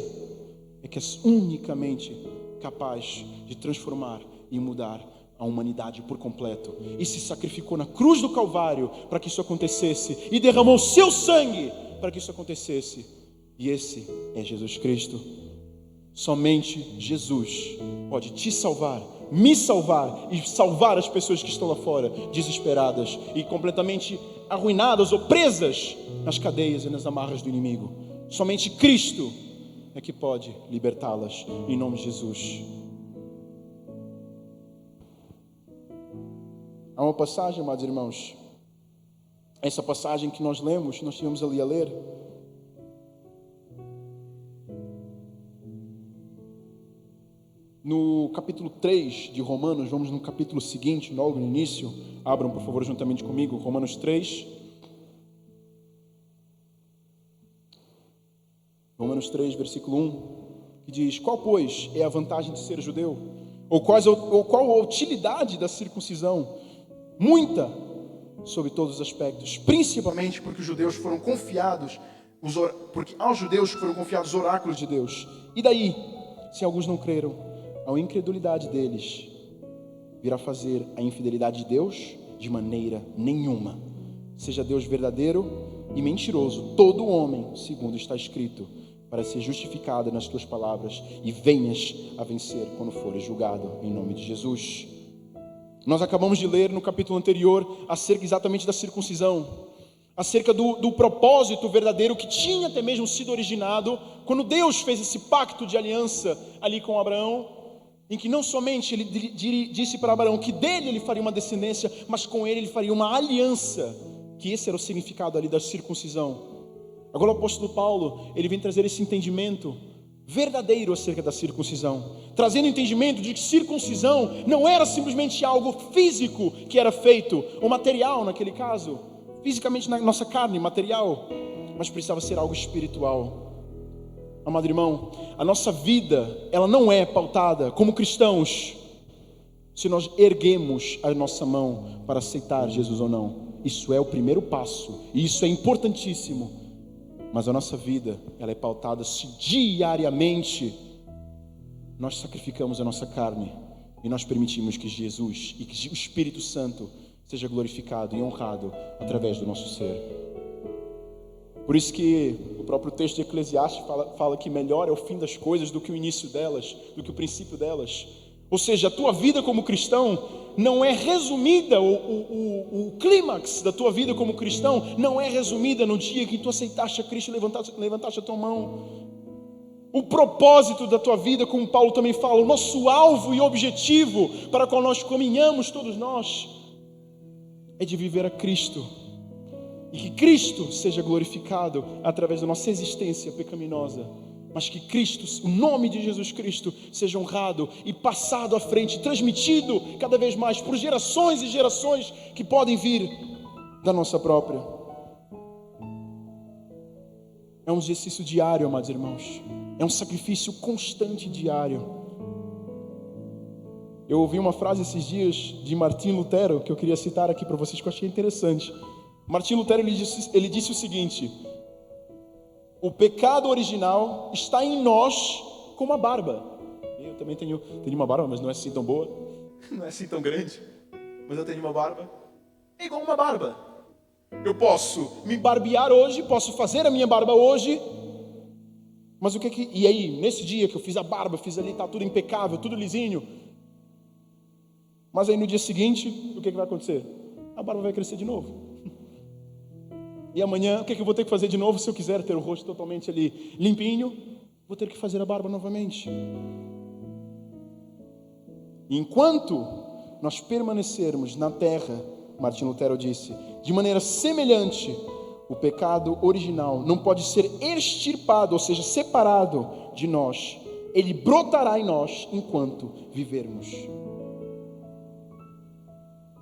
é que é unicamente capaz de transformar e mudar a humanidade por completo, e se sacrificou na cruz do Calvário para que isso acontecesse, e derramou seu sangue para que isso acontecesse, e esse é Jesus Cristo. Somente Jesus pode te salvar, me salvar e salvar as pessoas que estão lá fora, desesperadas e completamente arruinadas ou presas nas cadeias e nas amarras do inimigo. Somente Cristo é que pode libertá-las, em nome de Jesus. Há uma passagem, amados irmãos, essa passagem que nós lemos, nós tivemos ali a ler, no capítulo 3 de Romanos. Vamos no capítulo seguinte, logo no início. Abram, por favor, juntamente comigo, Romanos 3. Romanos 3, versículo 1, que diz: qual, pois, é a vantagem de ser judeu? Ou qual a utilidade da circuncisão? Muita, sobre todos os aspectos, principalmente porque os judeus foram confiados, porque aos judeus foram confiados os oráculos de Deus. E daí, se alguns não creram, a incredulidade deles virá fazer a infidelidade de Deus de maneira nenhuma. Seja Deus verdadeiro e mentiroso, todo homem, segundo está escrito, para ser justificado nas tuas palavras, e venhas a vencer quando fores julgado, em nome de Jesus. Nós acabamos de ler no capítulo anterior acerca exatamente da circuncisão, acerca do propósito verdadeiro que tinha até mesmo sido originado quando Deus fez esse pacto de aliança ali com Abraão, em que não somente ele disse para Abraão que dele ele faria uma descendência, mas com ele faria uma aliança, que esse era o significado ali da circuncisão. Agora o apóstolo Paulo, ele vem trazer esse entendimento verdadeiro acerca da circuncisão, trazendo o entendimento de que circuncisão não era simplesmente algo físico que era feito, ou material naquele caso, fisicamente na nossa carne, material, mas precisava ser algo espiritual. Amado irmão, a nossa vida, ela não é pautada como cristãos se nós erguemos a nossa mão para aceitar Jesus ou não. Isso é o primeiro passo, e isso é importantíssimo. Mas a nossa vida, ela é pautada se diariamente nós sacrificamos a nossa carne e nós permitimos que Jesus e que o Espírito Santo seja glorificado e honrado através do nosso ser. Por isso que o próprio texto de Eclesiastes fala que melhor é o fim das coisas do que o início delas, do que o princípio delas. Ou seja, a tua vida como cristão não é resumida, o clímax da tua vida como cristão não é resumida no dia que tu aceitaste a Cristo e levantaste a tua mão. O propósito da tua vida, como Paulo também fala, o nosso alvo e objetivo para o qual nós caminhamos todos nós, é de viver a Cristo. E que Cristo seja glorificado através da nossa existência pecaminosa. Mas que Cristo, o nome de Jesus Cristo, seja honrado e passado à frente, transmitido cada vez mais por gerações e gerações que podem vir da nossa própria. É um exercício diário, amados irmãos. É um sacrifício constante diário. Eu ouvi uma frase esses dias de Martinho Lutero, que eu queria citar aqui para vocês, que eu achei interessante. Martinho Lutero ele disse o seguinte: o pecado original está em nós como a barba. Eu também tenho uma barba, mas não é assim tão boa. Não é assim tão grande. Mas eu tenho uma barba. É igual uma barba. Eu posso me barbear hoje, posso fazer a minha barba hoje. Mas e aí, nesse dia que eu fiz a barba, fiz ali, tá tudo impecável, tudo lisinho. Mas aí no dia seguinte, o que vai acontecer? A barba vai crescer de novo. E amanhã, o que eu vou ter que fazer de novo? Se eu quiser ter o rosto totalmente ali limpinho, vou ter que fazer a barba novamente. Enquanto nós permanecermos na terra, Martinho Lutero disse, de maneira semelhante, o pecado original não pode ser extirpado, ou seja, separado de nós. Ele brotará em nós enquanto vivermos.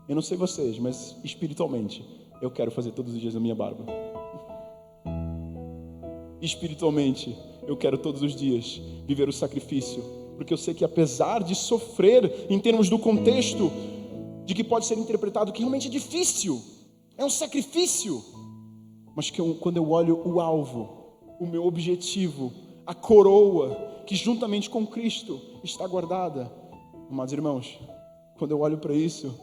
Eu não sei vocês, mas espiritualmente, eu quero fazer todos os dias a minha barba. Espiritualmente, eu quero todos os dias viver o sacrifício, porque eu sei que apesar de sofrer em termos do contexto, de que pode ser interpretado que realmente é difícil, é um sacrifício, mas que quando eu olho o alvo, o meu objetivo, a coroa, que juntamente com Cristo está guardada, amados irmãos, quando eu olho para isso,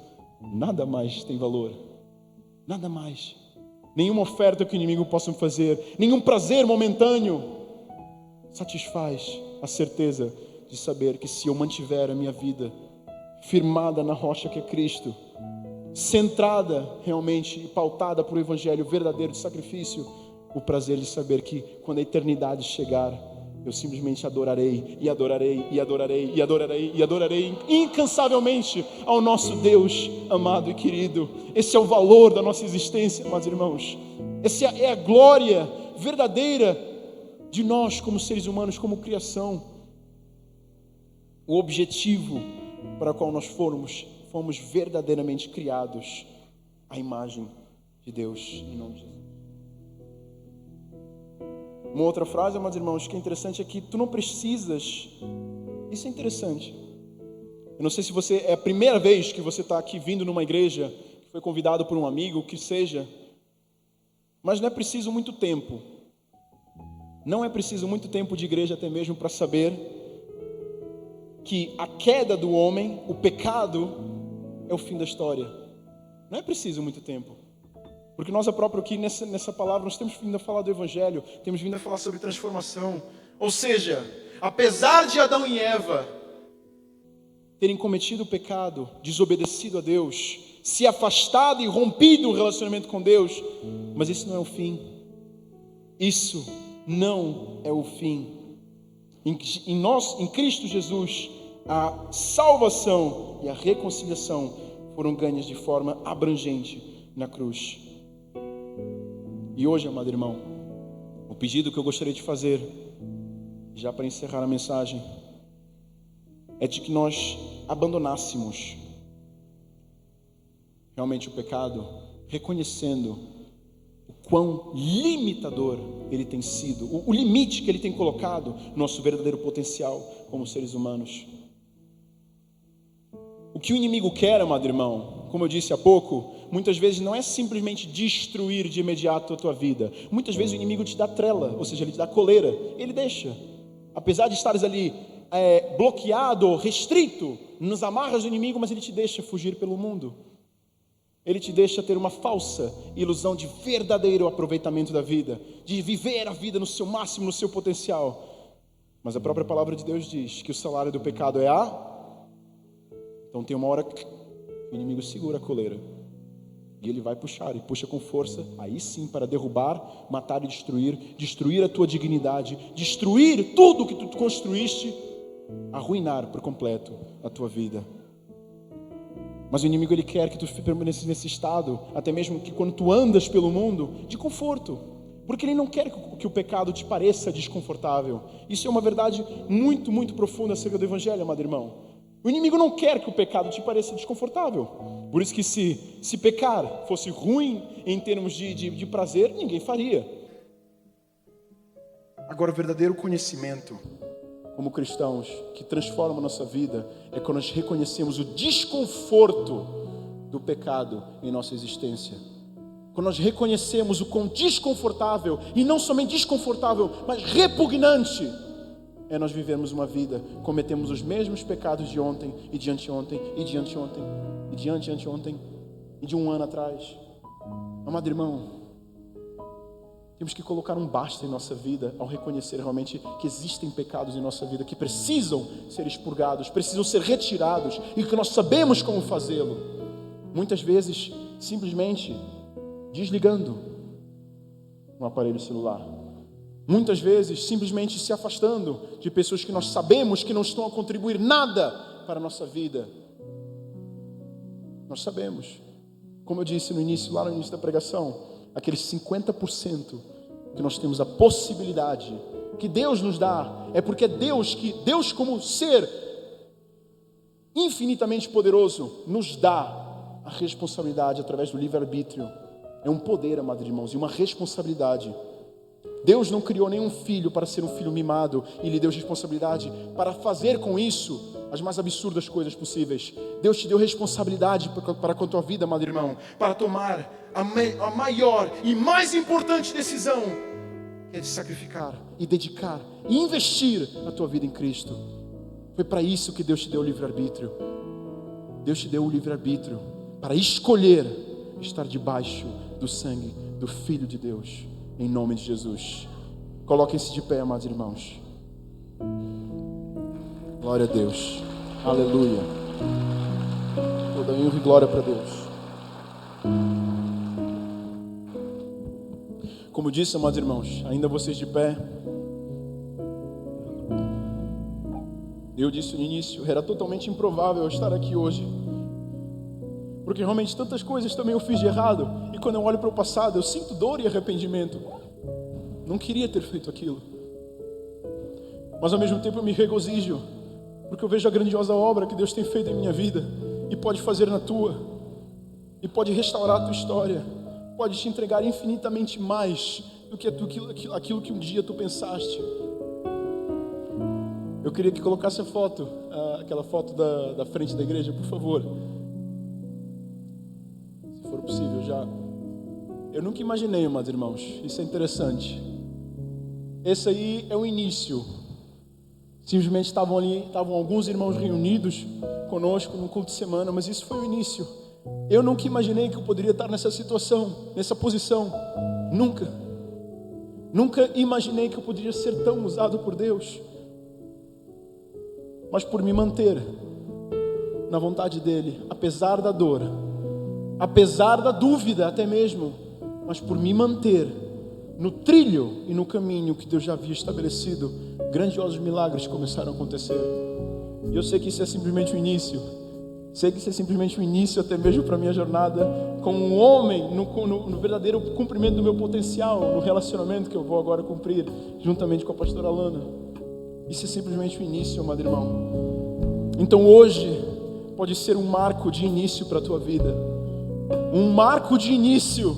nada mais tem valor. Nada mais. Nenhuma oferta que o inimigo possa fazer, nenhum prazer momentâneo satisfaz a certeza de saber que se eu mantiver a minha vida firmada na rocha que é Cristo, centrada realmente e pautada por o evangelho verdadeiro de sacrifício, o prazer de saber que quando a eternidade chegar, eu simplesmente adorarei, e adorarei, e adorarei, e adorarei, e adorarei incansavelmente ao nosso Deus amado e querido. Esse é o valor da nossa existência, amados irmãos. Essa é a glória verdadeira de nós como seres humanos, como criação. O objetivo para o qual nós fomos verdadeiramente criados à imagem de Deus, em nome de Jesus. Uma outra frase, amados irmãos, que é interessante é que tu não precisas. Isso é interessante. Eu não sei se você é a primeira vez que você está aqui vindo numa igreja, que foi convidado por um amigo, o que seja, mas não é preciso muito tempo. Não é preciso muito tempo de igreja até mesmo para saber que a queda do homem, o pecado, é o fim da história. Não é preciso muito tempo. Porque nós próprio aqui nessa palavra, nós temos vindo a falar do Evangelho, temos vindo a falar sobre transformação. Ou seja, apesar de Adão e Eva terem cometido o pecado, desobedecido a Deus, se afastado e rompido o relacionamento com Deus, mas isso não é o fim. Isso não é o fim. Em Cristo Jesus, a salvação e a reconciliação foram ganhas de forma abrangente na cruz. E hoje, amado irmão, O pedido que eu gostaria de fazer, já para encerrar a mensagem, é de que nós abandonássemos realmente o pecado, reconhecendo o quão limitador ele tem sido, o limite que ele tem colocado no nosso verdadeiro potencial como seres humanos. O que o inimigo quer, amado irmão, como eu disse há pouco, muitas vezes não é simplesmente destruir de imediato a tua vida. Muitas vezes o inimigo te dá trela, ou seja, ele te dá coleira, ele deixa. Apesar de estares ali bloqueado, restrito nas amarras do inimigo, mas ele te deixa fugir pelo mundo. Ele te deixa ter uma falsa ilusão de verdadeiro aproveitamento da vida, de viver a vida no seu máximo, no seu potencial. Mas a própria palavra de Deus diz que o salário do pecado é Então tem uma hora que o inimigo segura a coleira e ele vai puxar, e puxa com força, aí sim, para derrubar, matar e destruir a tua dignidade, destruir tudo que tu construíste, arruinar por completo a tua vida. Mas o inimigo, ele quer que tu permaneças nesse estado, até mesmo que quando tu andas pelo mundo, de conforto, porque ele não quer que o pecado te pareça desconfortável. Isso é uma verdade muito, muito profunda acerca do Evangelho, amado irmão. O inimigo não quer que o pecado te pareça desconfortável. Por isso que se pecar fosse ruim em termos de prazer, ninguém faria. Agora, o verdadeiro conhecimento como cristãos, que transforma a nossa vida, é quando nós reconhecemos o desconforto do pecado em nossa existência. Quando nós reconhecemos o quão desconfortável, e não somente desconfortável, mas repugnante, é nós vivemos uma vida, cometemos os mesmos pecados de ontem, e de anteontem, e de anteontem, e de anteontem, e de um ano atrás. Amado irmão, temos que colocar um basta em nossa vida ao reconhecer realmente que existem pecados em nossa vida que precisam ser expurgados, precisam ser retirados e que nós sabemos como fazê-lo. Muitas vezes, simplesmente desligando um aparelho celular. Muitas vezes, simplesmente se afastando de pessoas que nós sabemos que não estão a contribuir nada para a nossa vida. Nós sabemos, como eu disse lá no início da pregação, aqueles 50% que nós temos a possibilidade, que Deus nos dá, é porque Deus como ser infinitamente poderoso, nos dá a responsabilidade através do livre-arbítrio. É um poder, amados irmãos, e uma responsabilidade. Deus não criou nenhum filho para ser um filho mimado e lhe deu responsabilidade para fazer com isso as mais absurdas coisas possíveis. Deus te deu responsabilidade para com a tua vida, amado irmão, para tomar a maior e mais importante decisão, que é de sacrificar e dedicar e investir a tua vida em Cristo. Foi para isso que Deus te deu o livre-arbítrio. Deus te deu o livre-arbítrio para escolher estar debaixo do sangue do Filho de Deus, em nome de Jesus. Coloquem-se de pé, amados irmãos. Glória a Deus. Aleluia. Toda honra e glória para Deus. Como disse, amados irmãos, ainda vocês de pé. Eu disse no início, era totalmente improvável eu estar aqui hoje, porque realmente tantas coisas também eu fiz de errado, e quando eu olho para o passado, eu sinto dor e arrependimento. Não queria ter feito aquilo, mas ao mesmo tempo eu me regozijo, porque eu vejo a grandiosa obra que Deus tem feito em minha vida, e pode fazer na tua, e pode restaurar a tua história, pode te entregar infinitamente mais do que aquilo que um dia tu pensaste. Eu queria que colocasse a foto, aquela foto da frente da igreja, por favor. Se for possível já. Eu nunca imaginei, amados irmãos, isso é interessante. Esse aí é o início. Simplesmente estavam alguns irmãos reunidos conosco no culto de semana, mas isso foi o início. Eu nunca imaginei que eu poderia estar nessa situação, nessa posição. Nunca imaginei que eu poderia ser tão usado por Deus. Mas por me manter na vontade dEle, apesar da dor, apesar da dúvida até mesmo, mas por me manter no trilho e no caminho que Deus já havia estabelecido, grandiosos milagres começaram a acontecer. E eu sei que isso é simplesmente o início. Sei que isso é simplesmente o início até mesmo para a minha jornada como um homem no verdadeiro cumprimento do meu potencial, no relacionamento que eu vou agora cumprir juntamente com a pastora Alana. Isso é simplesmente o início, amado irmão. Então hoje pode ser um marco de início para a tua vida. Um marco de início,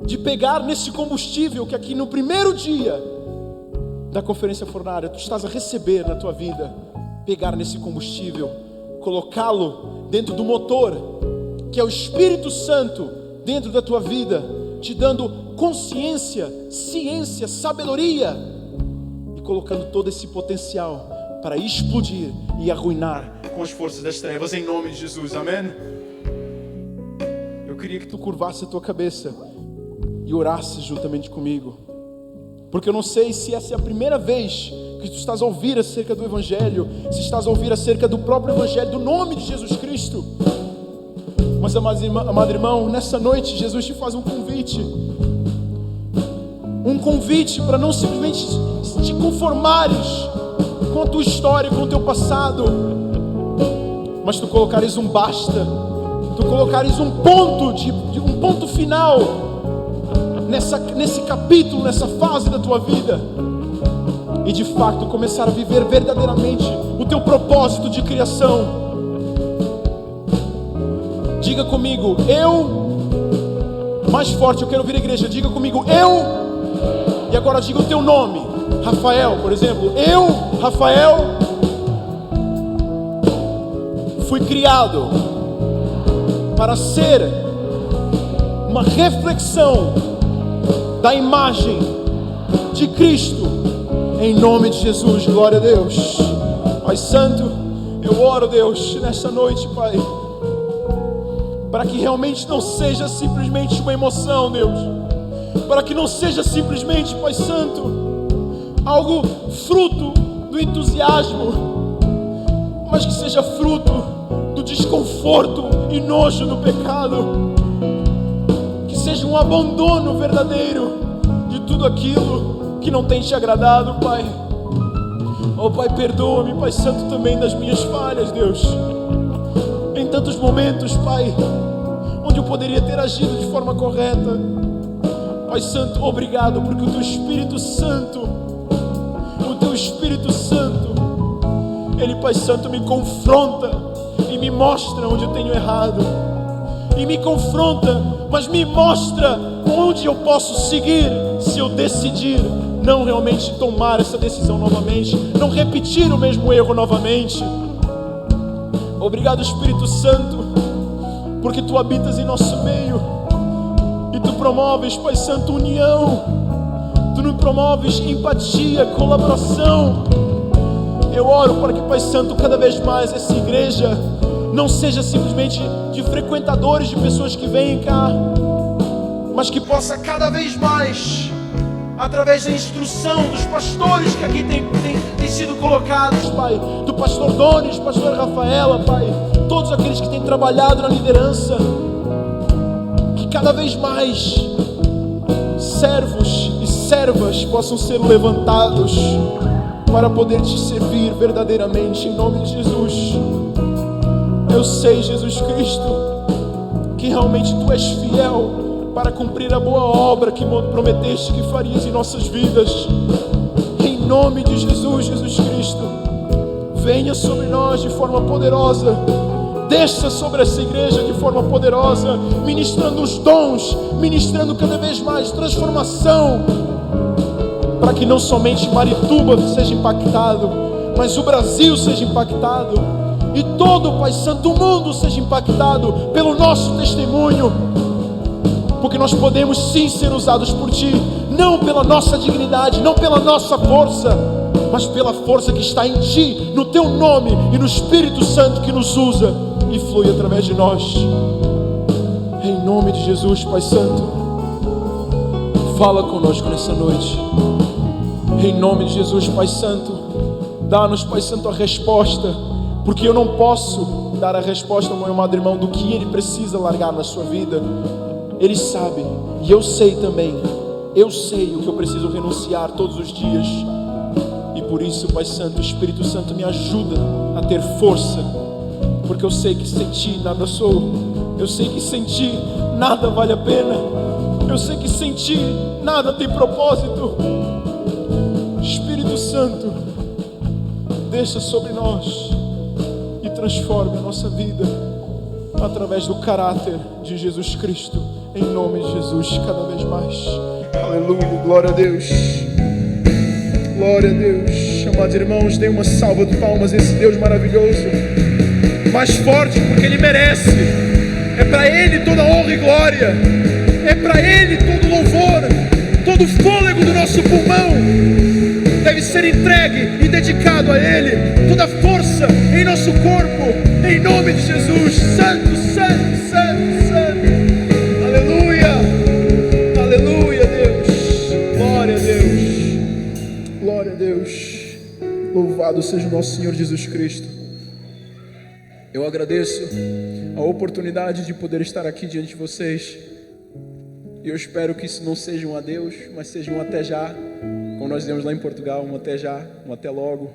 de pegar nesse combustível que aqui no primeiro dia da conferência fornária tu estás a receber na tua vida, pegar nesse combustível, colocá-lo dentro do motor, que é o Espírito Santo dentro da tua vida, te dando consciência, ciência, sabedoria, e colocando todo esse potencial para explodir e arruinar com as forças das trevas, em nome de Jesus, amém? Eu queria que tu curvasse a tua cabeça e orasse juntamente comigo, porque eu não sei se essa é a primeira vez que tu estás a ouvir acerca do Evangelho, se estás a ouvir acerca do próprio Evangelho, do nome de Jesus Cristo. Mas, amado irmão, nessa noite Jesus te faz um convite para não simplesmente te conformares com a tua história, com o teu passado, mas tu colocares um basta, tu colocares um ponto final nesse capítulo, nessa fase da tua vida, e de fato começar a viver verdadeiramente o teu propósito de criação. Diga comigo, mais forte, eu quero ouvir a igreja, diga comigo, e agora diga o teu nome, Rafael, por exemplo. Eu, Rafael, fui criado para ser uma reflexão da imagem de Cristo. Em nome de Jesus, glória a Deus. Pai Santo, eu oro, Deus, nessa noite, Pai, para que realmente não seja simplesmente uma emoção, Deus, para que não seja simplesmente, Pai Santo, algo fruto do entusiasmo, mas que seja fruto do desconforto e nojo do pecado, que seja um abandono verdadeiro de tudo aquilo que não tem te agradado, Pai. Oh, Pai, perdoa-me, Pai Santo, também das minhas falhas, Deus. Em tantos momentos, Pai, onde eu poderia ter agido de forma correta. Pai Santo, obrigado, porque o Teu Espírito Santo, Ele, Pai Santo, me confronta e me mostra onde eu tenho errado. E me confronta, mas me mostra onde eu posso seguir se eu decidir não realmente tomar essa decisão novamente, não repetir o mesmo erro novamente. Obrigado, Espírito Santo, porque Tu habitas em nosso meio e Tu promoves, Pai Santo, união. Tu nos promoves empatia, colaboração. Eu oro para que, Pai Santo, cada vez mais essa igreja não seja simplesmente de frequentadores, de pessoas que vêm cá, mas que possa cada vez mais, através da instrução dos pastores que aqui têm sido colocados, Pai, do pastor Donis, pastor Rafaela, Pai, todos aqueles que têm trabalhado na liderança, que cada vez mais servos e servas possam ser levantados para poder Te servir verdadeiramente, em nome de Jesus. Eu sei, Jesus Cristo, que realmente Tu és fiel para cumprir a boa obra que prometeste que farias em nossas vidas. Em nome de Jesus, Jesus Cristo, venha sobre nós de forma poderosa, desça sobre essa igreja de forma poderosa, ministrando os dons, ministrando cada vez mais transformação, para que não somente Marituba seja impactado, mas o Brasil seja impactado, e todo, Pai Santo, o mundo seja impactado pelo nosso testemunho, porque nós podemos sim ser usados por Ti, não pela nossa dignidade, não pela nossa força, mas pela força que está em Ti, no Teu nome e no Espírito Santo que nos usa e flui através de nós. Em nome de Jesus, Pai Santo, fala conosco nessa noite. Em nome de Jesus, Pai Santo, dá-nos, Pai Santo, a resposta, porque eu não posso dar a resposta ao meu amado irmão do que ele precisa largar na sua vida. Ele sabe, e eu sei também. Eu sei o que eu preciso renunciar todos os dias. E por isso, Pai Santo, o Espírito Santo me ajuda a ter força porque eu sei que sem Ti nada sou. Eu sei que sem Ti nada vale a pena. Eu sei que sem Ti nada tem propósito. Espírito Santo, desça sobre nós e transforme a nossa vida através do caráter de Jesus Cristo, em nome de Jesus, cada vez mais. Aleluia, glória a Deus. Glória a Deus. Amados irmãos, dê uma salva de palmas a esse Deus maravilhoso. Mais forte, porque Ele merece. É para Ele toda honra e glória. É para Ele todo louvor. Todo fôlego do nosso pulmão deve ser entregue e dedicado a Ele. Toda força em nosso corpo, em nome de Jesus. Santo, santo, santo, santo. Aleluia, aleluia, Deus. Glória a Deus, glória a Deus. Louvado seja o nosso Senhor Jesus Cristo. Eu agradeço a oportunidade de poder estar aqui diante de vocês. E eu espero que isso não seja um adeus, mas seja um até já. Como nós dizemos lá em Portugal, um até já, um até logo.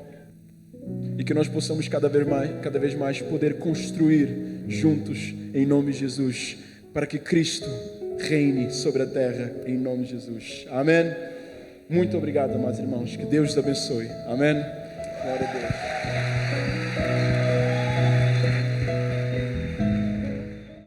E que nós possamos cada vez mais poder construir juntos, em nome de Jesus, para que Cristo reine sobre a terra, em nome de Jesus. Amém? Muito obrigado, amados irmãos. Que Deus os abençoe. Amém? Glória a Deus.